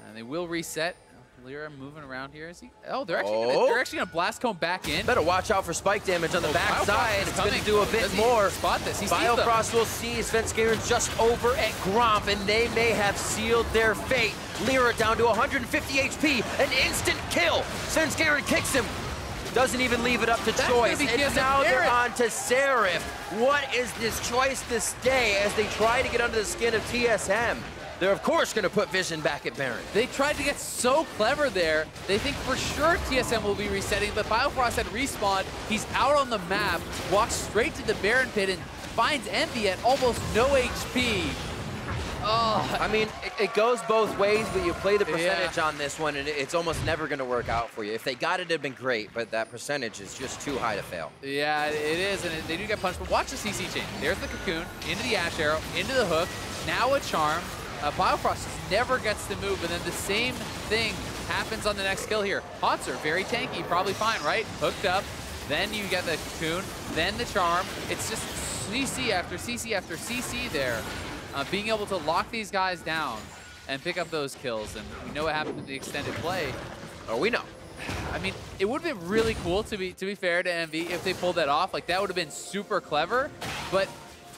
and they will reset. Lyra moving around here. Is he? Oh, they're actually gonna blast cone back in. Better watch out for spike damage on the back side. It's gonna do a bit more. Spot this. Biofrost will see Sven Garen just over at Gromp, and they may have sealed their fate. Lyra down to 150 HP, an instant kill. Sven Garen kicks him. Doesn't even leave it up to choice. And now they're on to Seraph. What is this choice this day as they try to get under the skin of TSM? They're, of course, going to put Vision back at Baron. They tried to get so clever there. They think for sure TSM will be resetting, but Biofrost had respawned. He's out on the map, walks straight to the Baron pit, and finds Envy at almost no HP. Oh, I mean, it goes both ways, but you play the percentage on this one, and it's almost never going to work out for you. If they got it, it'd been great, but that percentage is just too high to fail. Yeah, it is, and they do get punched. But watch the CC chain. There's the cocoon, into the Ash Arrow, into the hook, now a charm. Biofrost just never gets to move, and then the same thing happens on the next kill here. Hauntzer, very tanky, probably fine, right? Hooked up, then you get the cocoon, then the charm. It's just CC after CC after CC there. Being able to lock these guys down and pick up those kills, and we know what happened in the extended play. Oh, we know. I mean, it would have been really cool, to be fair to Envy, if they pulled that off. Like, that would have been super clever, but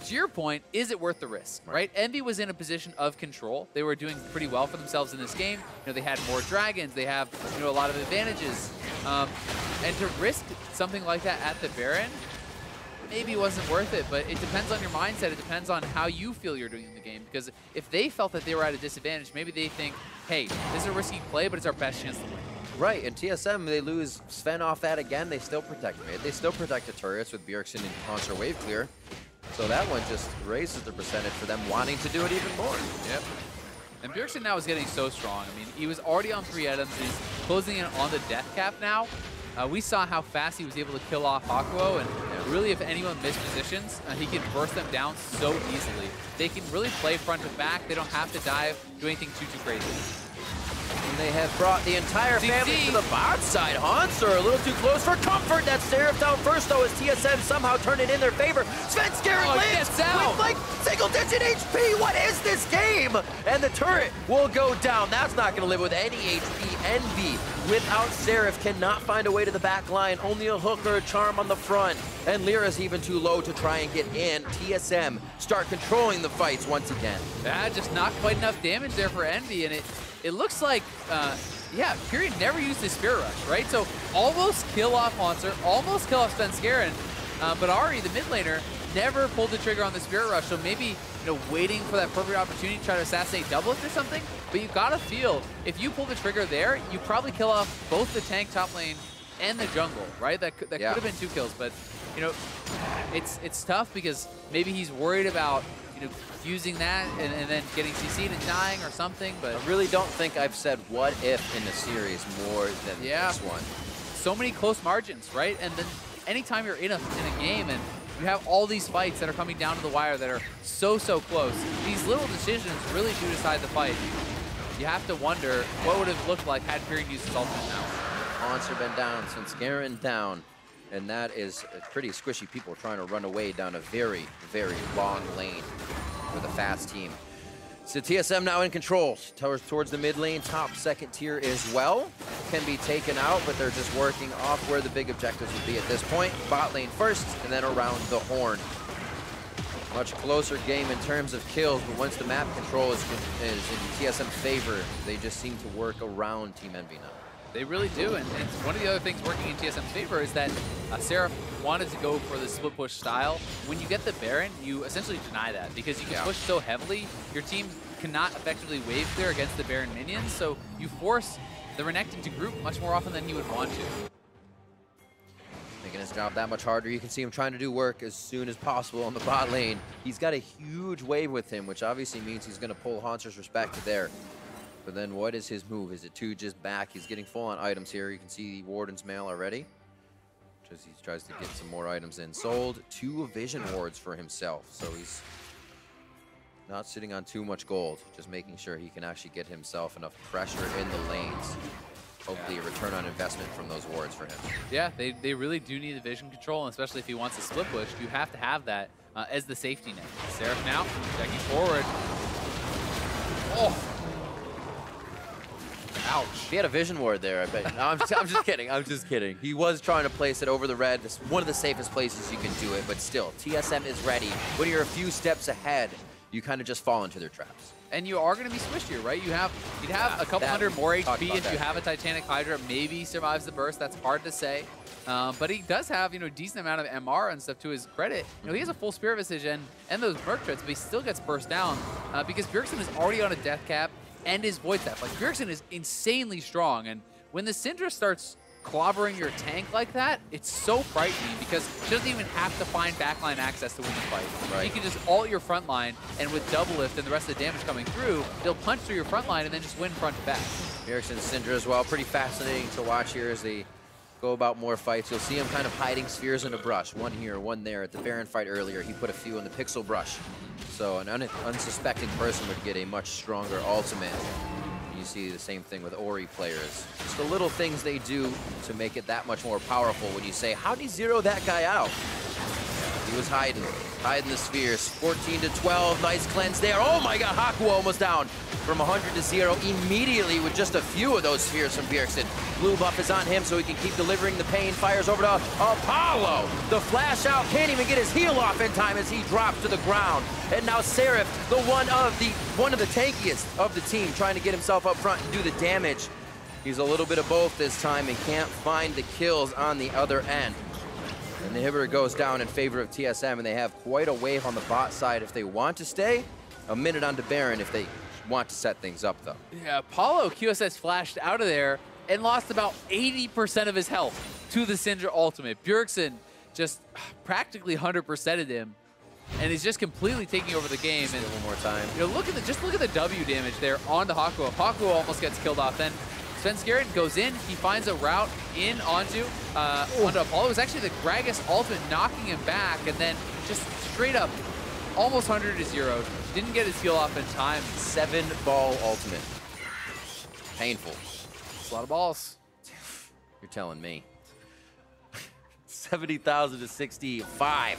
to your point, is it worth the risk, right? Envy was in a position of control. They were doing pretty well for themselves in this game. You know, they had more dragons. They have, you know, a lot of advantages. And to risk something like that at the Baron, maybe wasn't worth it, but it depends on your mindset. It depends on how you feel you're doing in the game. Because if they felt that they were at a disadvantage, maybe they think, hey, this is a risky play, but it's our best chance to win. Right, and TSM, they lose Sven off that again. They still protect mid. They still protect the turrets with Bjergsen and Monster Wave Clear. So that one just raises the percentage for them wanting to do it even more. Yep. And Bjergsen now is getting so strong. I mean, he was already on 3 items. He's closing in on the death cap now. We saw how fast he was able to kill off Hakuo, and really, if anyone missed positions, he can burst them down so easily. They can really play front to back. They don't have to dive, do anything too crazy. And they have brought the entire family to the bot side. Hauntzer a little too close for comfort. That's Seraph down first, though, as TSM somehow turned it in their favor. Svenskeren lives with, like, single-digit HP. What is this game? And the turret will go down. That's not going to live with any HP. Envy, without Seraph, cannot find a way to the back line. Only a hook or a charm on the front. And Lyra's even too low to try and get in. TSM start controlling the fights once again. Yeah, just not quite enough damage there for Envy, and it looks like, yeah, Period never used his Spirit Rush, right? So almost kill off Hauntzer, almost kill off Svenskeren, but Ari, the mid laner, never pulled the trigger on the Spirit Rush. So maybe, you know, waiting for that perfect opportunity to try to assassinate Doublets or something. But you gotta feel, if you pull the trigger there, you probably kill off both the tank top lane and the jungle, right? That could have been 2 kills, but, you know, it's tough because maybe he's worried about, you know, using that and then getting CC'd and dying or something, but I really don't think I've said what if in the series more than this one. So many close margins, right? And then anytime you're in a game and you have all these fights that are coming down to the wire that are so close, these little decisions really do decide the fight. You have to wonder what would have looked like had Period used his ultimate now. Hauntzer been down, Svenskeren down, and that is pretty squishy people trying to run away down a very long lane for the fast team. So TSM now in control towards the mid lane. Top second tier as well can be taken out, but they're just working off where the big objectives would be at this point. Bot lane first, and then around the horn. Much closer game in terms of kills, but once the map control is in TSM's favor, they just seem to work around Team Envy now. They really do, and one of the other things working in TSM's favor is that Seraph wanted to go for the split push style. When you get the Baron, you essentially deny that because you can push so heavily, your team cannot effectively wave clear against the Baron minions, so you force the Renekton to group much more often than he would want to. Making his job that much harder. You can see him trying to do work as soon as possible on the bot lane. He's got a huge wave with him, which obviously means he's going to pull Hauntzer's respect to there. But then what is his move? Is it to just back? He's getting full on items here. You can see the Warden's Mail already. Just he tries to get some more items in. Sold 2 Vision Wards for himself. So he's not sitting on too much gold. Just making sure he can actually get himself enough pressure in the lanes. Hopefully a return on investment from those wards for him. Yeah, they really do need the vision control, and especially if he wants to split push, you have to have that as the safety net. Seraph now, checking forward. Oh! Ouch. He had a vision ward there, I bet. No, I'm just kidding. I'm just kidding. He was trying to place it over the red. It's one of the safest places you can do it, but still, TSM is ready. When you're a few steps ahead, you kind of just fall into their traps. And you are going to be squishier, right? You'd have a couple hundred more HP if you have a Titanic Hydra. Maybe survives the burst. That's hard to say. But he does have, you know, a decent amount of MR and stuff to his credit. You know, he has a full Spirit Visage and those Merc Treads, but he still gets burst down because Bjergsen is already on a death cap and his Void Staff. Like, Bjergsen is insanely strong, and when the Syndra starts clobbering your tank like that, it's so frightening because she doesn't even have to find backline access to win the fight. Right. You can just ult your front line, and with double lift and the rest of the damage coming through, they'll punch through your front line and then just win front to back. Bjergsen and Syndra as well. Pretty fascinating to watch here as they go about more fights. You'll see him kind of hiding spheres in a brush. One here, one there. At the Baron fight earlier, he put a few in the pixel brush. So an unsuspecting person would get a much stronger ultimate. You see the same thing with Ori players. Just the little things they do to make it that much more powerful when you say, how'd he zero that guy out? He was hiding the spheres. 14 to 12, nice cleanse there. Oh my god, Haku almost down from 100 to 0 immediately with just a few of those spheres from Bjergsen. Blue buff is on him so he can keep delivering the pain. Fires over to Apollo. The flash out, can't even get his heal off in time as he drops to the ground. And now Seraph, one of the tankiest of the team, trying to get himself up front and do the damage. He's a little bit of both this time and can't find the kills on the other end. And the inhibitor goes down in favor of TSM, and they have quite a wave on the bot side if they want to stay. A minute onto Baron if they want to set things up, though. Yeah, Apollo QSS flashed out of there and lost about 80% of his health to the Syndra ultimate. Bjergsen just practically 100%ed him, and he's just completely taking over the game. Still one more time. You know, just look at the W damage there onto Haku. Haku almost gets killed off. Then Svenskeren goes in, he finds a route in onto Apollo. It was actually the Gragas ultimate knocking him back, and then just straight up almost 100 to 0. Didn't get his heal off in time. 7-ball ultimate. Painful. It's a lot of balls. You're telling me. 70,000 to 65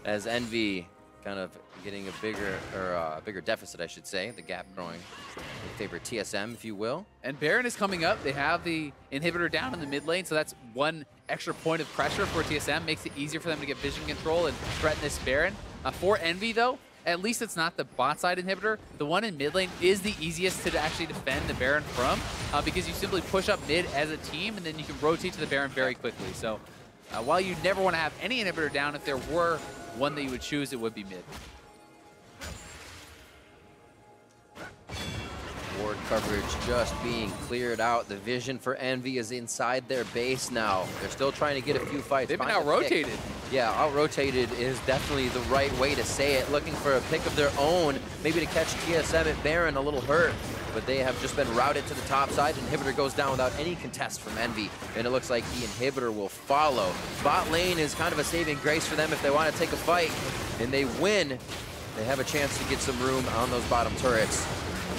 as Envy kind of getting a bigger deficit, I should say. The gap growing in favor of TSM, if you will. And Baron is coming up. They have the inhibitor down in the mid lane, so that's one extra point of pressure for TSM. Makes it easier for them to get vision control and threaten this Baron. For Envy, though, at least it's not the bot side inhibitor. The one in mid lane is the easiest to actually defend the Baron from because you simply push up mid as a team, and then you can rotate to the Baron very quickly. So while you never want to have any inhibitor down, if there were one that you would choose, it would be mid. Ward coverage just being cleared out. The vision for Envy is inside their base now. They're still trying to get a few fights. They've been out-rotated. Yeah, out-rotated is definitely the right way to say it. Looking for a pick of their own, maybe to catch TSM at Baron a little hurt. But they have just been routed to the top side. Inhibitor goes down without any contest from Envy, and it looks like the inhibitor will follow. Bot lane is kind of a saving grace for them if they want to take a fight, and they win. They have a chance to get some room on those bottom turrets.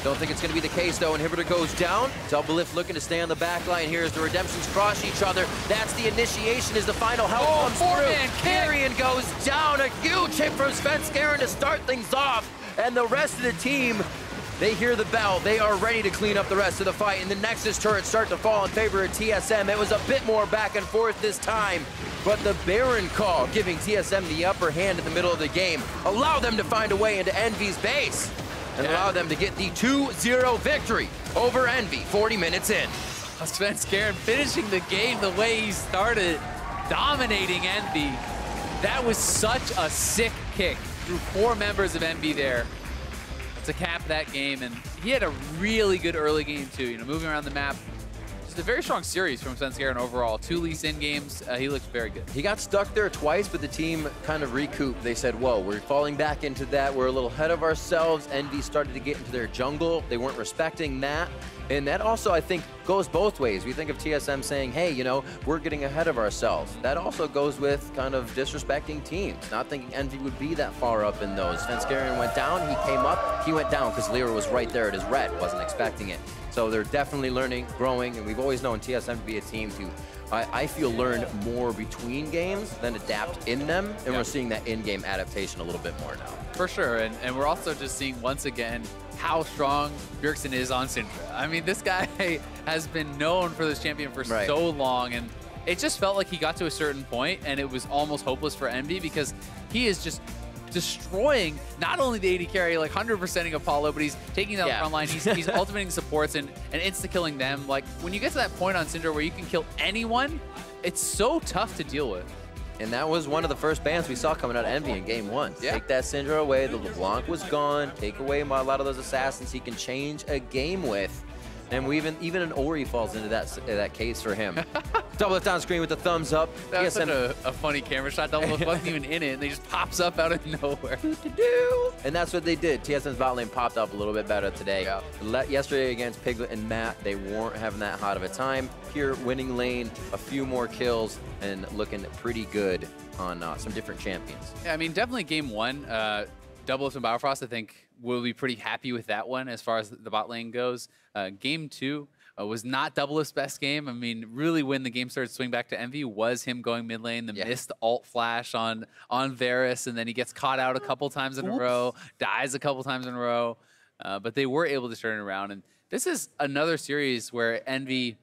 Don't think it's going to be the case, though. Inhibitor goes down. Double lift looking to stay on the back line here as the Redemptions cross each other. That's the initiation as the final help comes through. Carrion goes down. A huge hit from Svenskeren to start things off. And the rest of the team, they hear the bell. They are ready to clean up the rest of the fight. And the Nexus turrets start to fall in favor of TSM. It was a bit more back and forth this time. But the Baron call giving TSM the upper hand in the middle of the game. Allow them to find a way into Envy's base. And allow them to get the 2-0 victory over Envy 40 minutes in. Svenskeren finishing the game the way he started, dominating Envy. That was such a sick kick through 4 members of Envy there to cap that game. And he had a really good early game too, you know, moving around the map. Just a very strong series from Svenskeren overall. 2 Lee Sin games, he looked very good. He got stuck there twice, but the team kind of recouped. They said, whoa, we're falling back into that. We're a little ahead of ourselves. Envy started to get into their jungle. They weren't respecting that. And that also, I think, goes both ways. We think of TSM saying, hey, you know, we're getting ahead of ourselves. That also goes with kind of disrespecting teams, not thinking Envy would be that far up in those. Svenskeren went down, he came up, he went down because Lyra was right there at his red, wasn't expecting it. So they're definitely learning, growing, and we've always known TSM to be a team to, I feel, learn more between games than adapt in them, and we're seeing that in-game adaptation a little bit more now. For sure, and we're also just seeing, once again, how strong Bjergsen is on Syndra. I mean, this guy has been known for this champion for so long, and it just felt like he got to a certain point, and it was almost hopeless for Envy because he is just destroying not only the AD carry, like 100%ing Apollo, but he's taking down the front line. He's ultimating supports and insta-killing them. Like, when you get to that point on Syndra where you can kill anyone, it's so tough to deal with. And that was one of the first bans we saw coming out of Envy in game 1. Take that Syndra away, the LeBlanc was gone, take away a lot of those assassins he can change a game with. And even an Ori falls into that case for him. Double lift on screen with the thumbs up. That was TSM such a funny camera shot. Double lift wasn't even in it, and they just pops up out of nowhere. And that's what they did. TSM's bot lane popped up a little bit better today. Yesterday against Piglet and Matt, they weren't having that hot of a time. Here, winning lane, a few more kills, and looking pretty good on some different champions. Yeah, I mean, definitely game one, Double Lift and Biofrost, I think we'll be pretty happy with that one as far as the bot lane goes. Game two was not Double Lift's best game. I mean, really when the game started to swing back to Envy was him going mid lane, the missed ult flash on Varus, and then he gets caught out a couple times in a row, dies a couple times in a row. But they were able to turn it around. And this is another series where Envy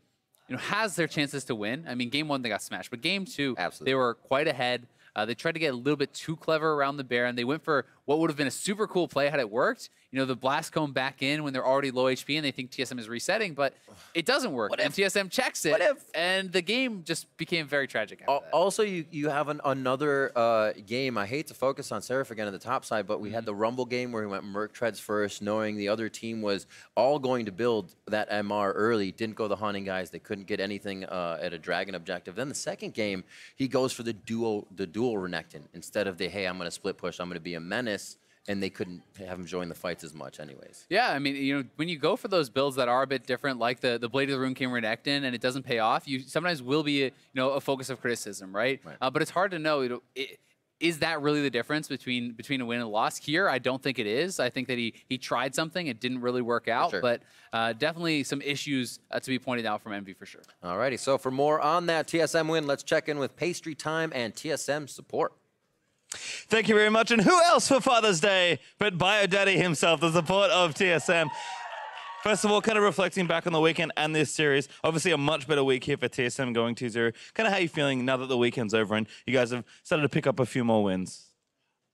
has their chances to win. I mean, game one, they got smashed. But game two, they were quite ahead. They tried to get a little bit too clever around the Baron. They went for what would have been a super cool play had it worked. The blast cone back in when they're already low HP and they think TSM is resetting, but it doesn't work. And TSM checks it, and the game just became very tragic after that. Also, you have another game. I hate to focus on Seraph again on the top side, but we had the Rumble game where he went Merc Treads first, knowing the other team was all going to build that MR early. Didn't go the hunting guys. They couldn't get anything at a dragon objective. Then the second game, he goes for the dual Renekton instead of the, hey, I'm going to split push, I'm going to be a menace. And they couldn't have him join the fights as much anyways. Yeah, I mean, when you go for those builds that are a bit different, like the Blade of the Rune King Renekton, and it doesn't pay off, you sometimes will be a focus of criticism, right? But it's hard to know, is that really the difference between a win and a loss? Here, I don't think it is. I think that he tried something, it didn't really work out, but definitely some issues to be pointed out from Envy for sure. Alrighty, so for more on that TSM win, let's check in with Pastry Time and TSM support. Thank you very much. And who else for Father's Day but Bio Daddy himself, the support of TSM. First of all, kind of reflecting back on the weekend and this series, obviously a much better week here for TSM going 2-0. Kind of how you feeling now that the weekend's over and you guys have started to pick up a few more wins?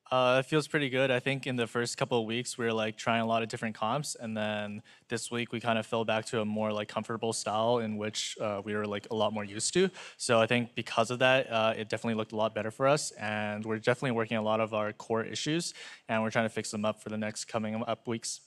It feels pretty good. I think in the first couple of weeks, we were like trying a lot of different comps. And then this week, we kind of fell back to a more like comfortable style in which we were like a lot more used to. So I think because of that, it definitely looked a lot better for us. And we're definitely working a lot of our core issues. And we're trying to fix them up for the next coming up weeks.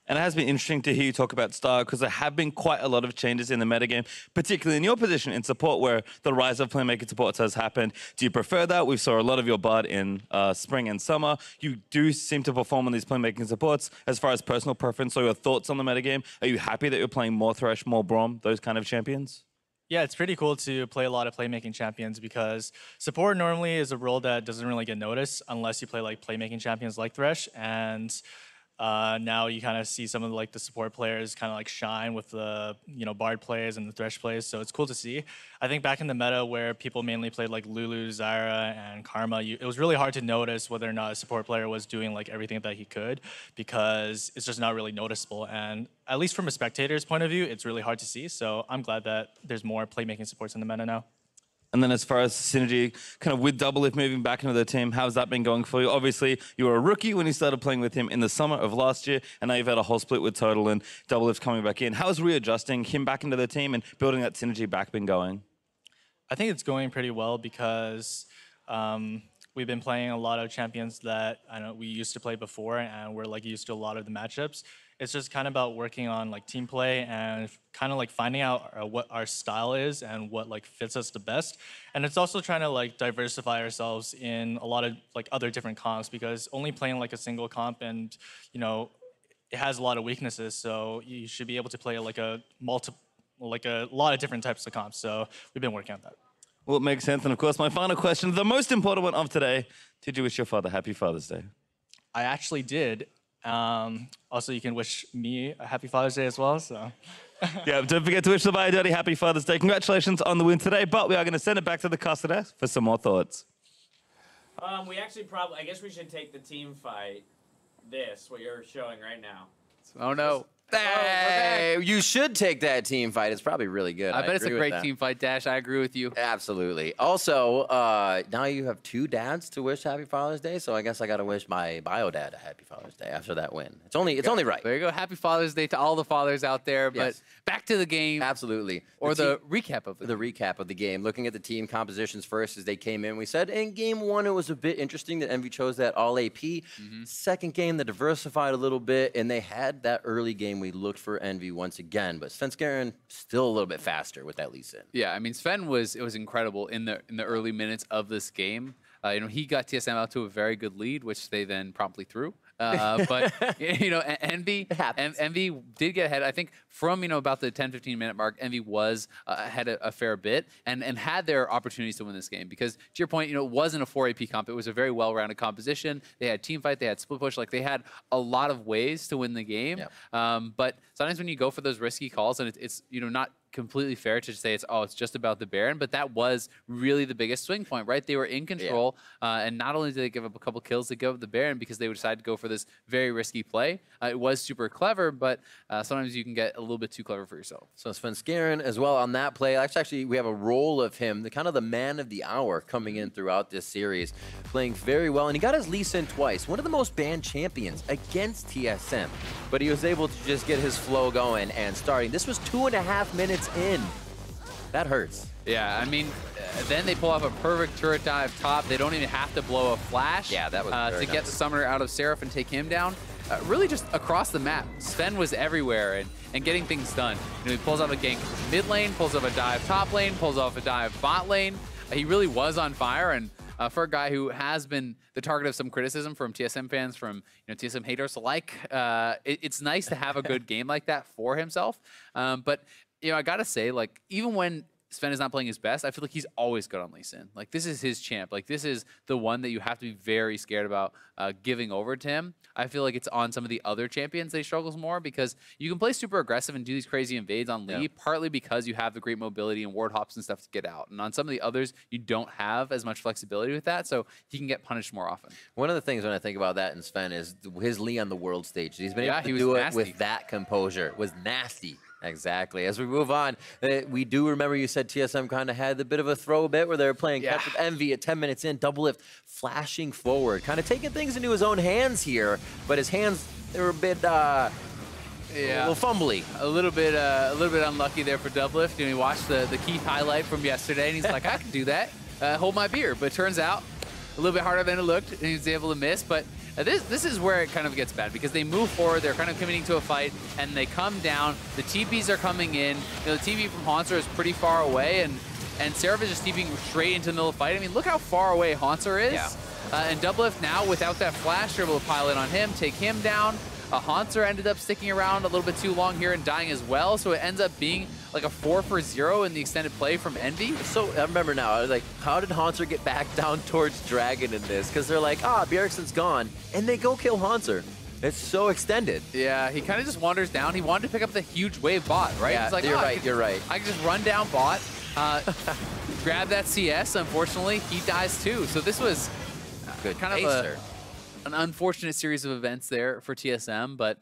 And it has been interesting to hear you talk about style because there have been quite a lot of changes in the metagame, particularly in your position in support where the rise of playmaking supports has happened. Do you prefer that? We saw a lot of your bud in spring and summer. You do seem to perform on these playmaking supports. As far as personal preference or your thoughts on the metagame, are you happy that you're playing more Thresh, more Braum, those kind of champions? Yeah, it's pretty cool to play a lot of playmaking champions because support normally is a role that doesn't really get noticed unless you play like playmaking champions like Thresh. And now you kind of see some of the support players kind of like shine with the Bard plays and the Thresh plays, so it's cool to see. I think back in the meta where people mainly played like Lulu, Zyra, and Karma, it was really hard to notice whether or not a support player was doing like everything that he could because it's just not really noticeable. And at least from a spectator's point of view, it's really hard to see. So I'm glad that there's more playmaking supports in the meta now. And then as far as synergy, kind of with Double Lift moving back into the team, how's that been going for you? Obviously, you were a rookie when you started playing with him in the summer of last year, and now you've had a whole split with Total and Double Lift coming back in. How's readjusting him back into the team and building that synergy back been going? I think it's going pretty well because we've been playing a lot of champions that we used to play before, and we're like used to a lot of the matchups. It's just kind of about working on like team play and kind of like finding out what our style is and what like fits us the best. And it's also trying to like diversify ourselves in a lot of like other different comps because only playing like a single comp and it has a lot of weaknesses. So you should be able to play like a lot of different types of comps. So we've been working on that. Well, it makes sense. And of course, my final question, the most important one of today, did you wish your father happy Father's Day? I actually did. Also, you can wish me a happy Father's Day as well. So, yeah, don't forget to wish the Bio Daddy happy Father's Day. Congratulations on the win today, but we are going to send it back to the caster for some more thoughts. We actually I guess we should take the team fight. What you're showing right now. Oh no. Hey, you should take that team fight. It's probably really good. I bet it's a great team fight, Dash. I agree with you. Absolutely. Also, now you have two dads to wish Happy Father's Day, so I guess I got to wish my bio dad a Happy Father's Day after that win. It's only right. There you go. Happy Father's Day to all the fathers out there. But back to the game. Absolutely. Or the recap of the recap of the game. Looking at the team compositions first as they came in, we said in game one it was a bit interesting that Envy chose that all AP. Second game, they diversified a little bit, and they had that early game and we looked for Envy once again, but Svenskeren still a little bit faster with that Lee Sin. Yeah, I mean, Sven was incredible in the early minutes of this game. He got TSM out to a very good lead, which they then promptly threw. But Envy did get ahead. I think from about the 10-15 minute mark, Envy was ahead a fair bit and had their opportunities to win this game. Because to your point, it wasn't a 4 AP comp. It was a very well-rounded composition. They had team fight. They had split push. Like they had a lot of ways to win the game. Yep. But sometimes when you go for those risky calls, and it's not completely fair to say it's just about the Baron, but that was really the biggest swing point, right? They were in control, and not only did they give up a couple kills, they gave up the Baron because they decided to go for this very risky play. It was super clever, but sometimes you can get a little bit too clever for yourself. So Svenskeren as well on that play. Actually, we have a role of him, the kind of the man of the hour coming in throughout this series, playing very well, and he got his Lee Sin twice. One of the most banned champions against TSM, but he was able to just get his flow going and starting. This was 2.5 minutes in. That hurts. Yeah, I mean, then they pull off a perfect turret dive top. They don't even have to blow a flash that was to get the summoner out of Seraph and take him down. Really just across the map. Sven was everywhere and getting things done. He pulls off a gank mid lane, pulls off a dive top lane, pulls off a dive bot lane. He really was on fire, and for a guy who has been the target of some criticism from TSM fans, from TSM haters alike, it's nice to have a good game like that for himself. But I gotta say, like, even when Sven is not playing his best, I feel like he's always good on Lee Sin. Like, this is his champ. Like, this is the one that you have to be very scared about giving over to him. I feel like it's on some of the other champions that he struggles more, because you can play super aggressive and do these crazy invades on Lee, partly because you have the great mobility and ward hops and stuff to get out. And on some of the others, you don't have as much flexibility with that, so he can get punished more often. One of the things when I think about that in Sven is his Lee on the world stage. He's been able to do it with that composure. It was nasty. Exactly. As we move on, we do remember you said TSM kind of had a bit of a throw bit where they were playing catch with Envy at 10 minutes in, double lift, flashing forward, kind of taking things into his own hands here, but his hands, they were a bit a little fumbly. A little bit unlucky there for Doublift. He watched the Keith highlight from yesterday, and he's like, I can do that. Hold my beer. But it turns out a little bit harder than it looked, and he was able to miss. But this is where it kind of gets bad, because they move forward, they're kind of committing to a fight, and they come down. The TPs are coming in. The TP from Haunter is pretty far away, and Seraph is just TPing straight into the middle of the fight. I mean, look how far away Haunter is. Yeah. And Doublift now, without that flash, they're able to pile in on him, take him down. Haunter ended up sticking around a little bit too long here and dying as well, so it ends up being like a 4-for-0 in the extended play from Envy. So I remember now, I was like, how did Haunter get back down towards Dragon in this? Because they're like, Bjergsen's gone, and they go kill Haunter. It's so extended. Yeah, he kind of just wanders down. He wanted to pick up the huge wave bot, right? Yeah, He's like, you're right. I can just run down bot, grab that CS. Unfortunately, he dies too. So this was kind of an unfortunate series of events there for TSM, but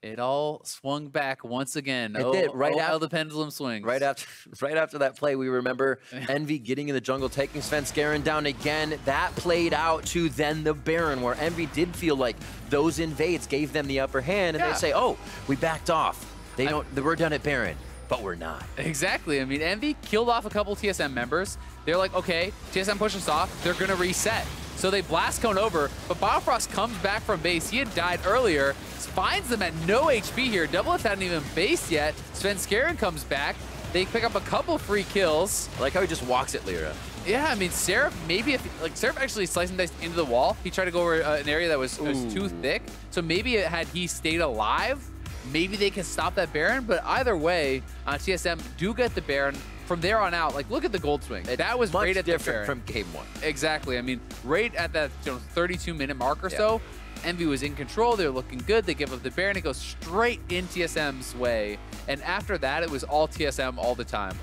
it all swung back once again. It did. Right how the pendulum swings. Right after that play, we remember Envy getting in the jungle, taking Svenskeren down again. That played out to then the Baron, where Envy did feel like those invades gave them the upper hand, and they say, oh, we backed off. We're done at Baron. But we're not. Exactly. I mean, Envy killed off a couple TSM members. They're like, okay, TSM pushes off. They're going to reset. So they blast Cone over, but Biofrost comes back from base. He had died earlier, finds them at no HP here. Doublift hadn't even based yet. Svenskeren comes back. They pick up a couple free kills. I like how he just walks at Lyra. Yeah, I mean, Seraph, maybe Seraph actually sliced and diced into the wall. He tried to go over an area that was too thick. So maybe had he stayed alive, maybe they can stop that Baron. But either way, TSM do get the Baron. From there on out, look at the gold swing. That was much right at different from game one. Exactly. I mean, right at that 32-minute mark or so, Envy was in control. They're looking good. They give up the Baron. It goes straight in TSM's way. And after that, it was all TSM all the time.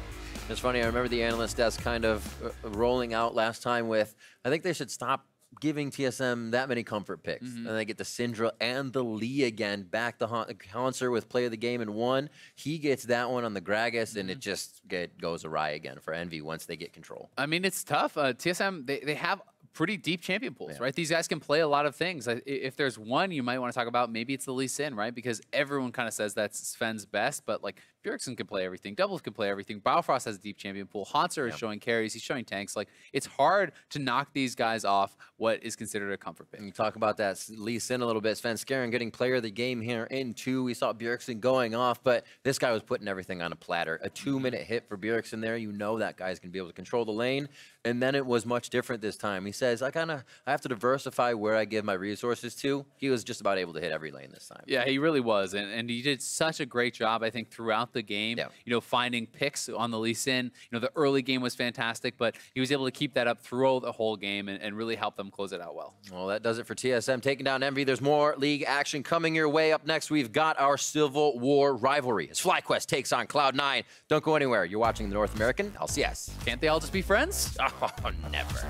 It's funny. I remember the analyst desk kind of rolling out last time with, I think they should stop giving TSM that many comfort picks. And they get the Syndra and the Lee again, back the Haunter with play of the game in one. He gets that one on the Gragas, and it just goes awry again for Envy once they get control. I mean, it's tough. TSM, they have pretty deep champion pools, right? These guys can play a lot of things. If there's one you might want to talk about, maybe it's the Lee Sin, right? Because everyone kind of says that's Sven's best, but like Bjergsen can play everything, Doubles can play everything, Bauerfrost has a deep champion pool, Hanser is showing carries, he's showing tanks. Like, it's hard to knock these guys off what is considered a comfort pick. And you talk about that Lee Sin a little bit. Sven Skjern getting player of the game here in 2. We saw Bjergsen going off, but this guy was putting everything on a platter. A 2-minute hit for Bjergsen there. You know that guy's going to be able to control the lane. And then it was much different this time. He says, I have to diversify where I give my resources to. He was just about able to hit every lane this time. Yeah, he really was. And he did such a great job, I think, throughout the game, you know, finding picks on the Lee Sin. You know, the early game was fantastic, but he was able to keep that up throughout the whole game and really help them close it out well. Well, that does it for TSM taking down Envy. There's more league action coming your way. Up next, we've got our Civil War rivalry as FlyQuest takes on Cloud9. Don't go anywhere. You're watching the North American LCS. Can't they all just be friends? Oh, never.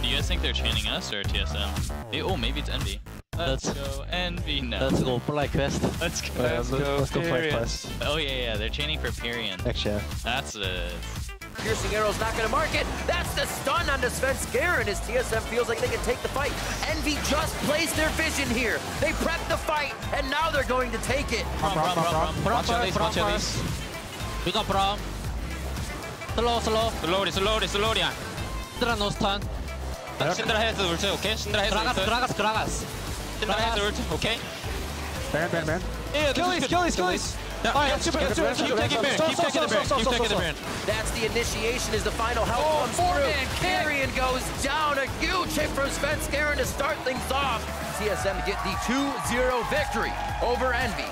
Do you guys think they're chanting us or TSM? Oh, maybe it's Envy. Let's go Envy now. Let's go FlyQuest. Let's go. Let's go FlyQuest. Oh yeah, they're chanting for Pyrian. Next year. That's it. Piercing arrow's not going to mark it. That's the stun onto Sven Skjern as TSM feels like they can take the fight. Envy just placed their vision here. They prepped the fight, and now they're going to take it. Prom. Watch at least. We got Prom. Slow. Slow yeah. Syndra no stun. Syndra has the ult, okay? Syndra has the ult. Gragas. Syndra has the ult, okay? Baron. Yeah, kill these. Keep taking the Baron. That's the initiation as the final help comes through. Carrion goes down. A huge hit from Sven Skjern to start things off. TSM to get the 2-0 victory over Envy.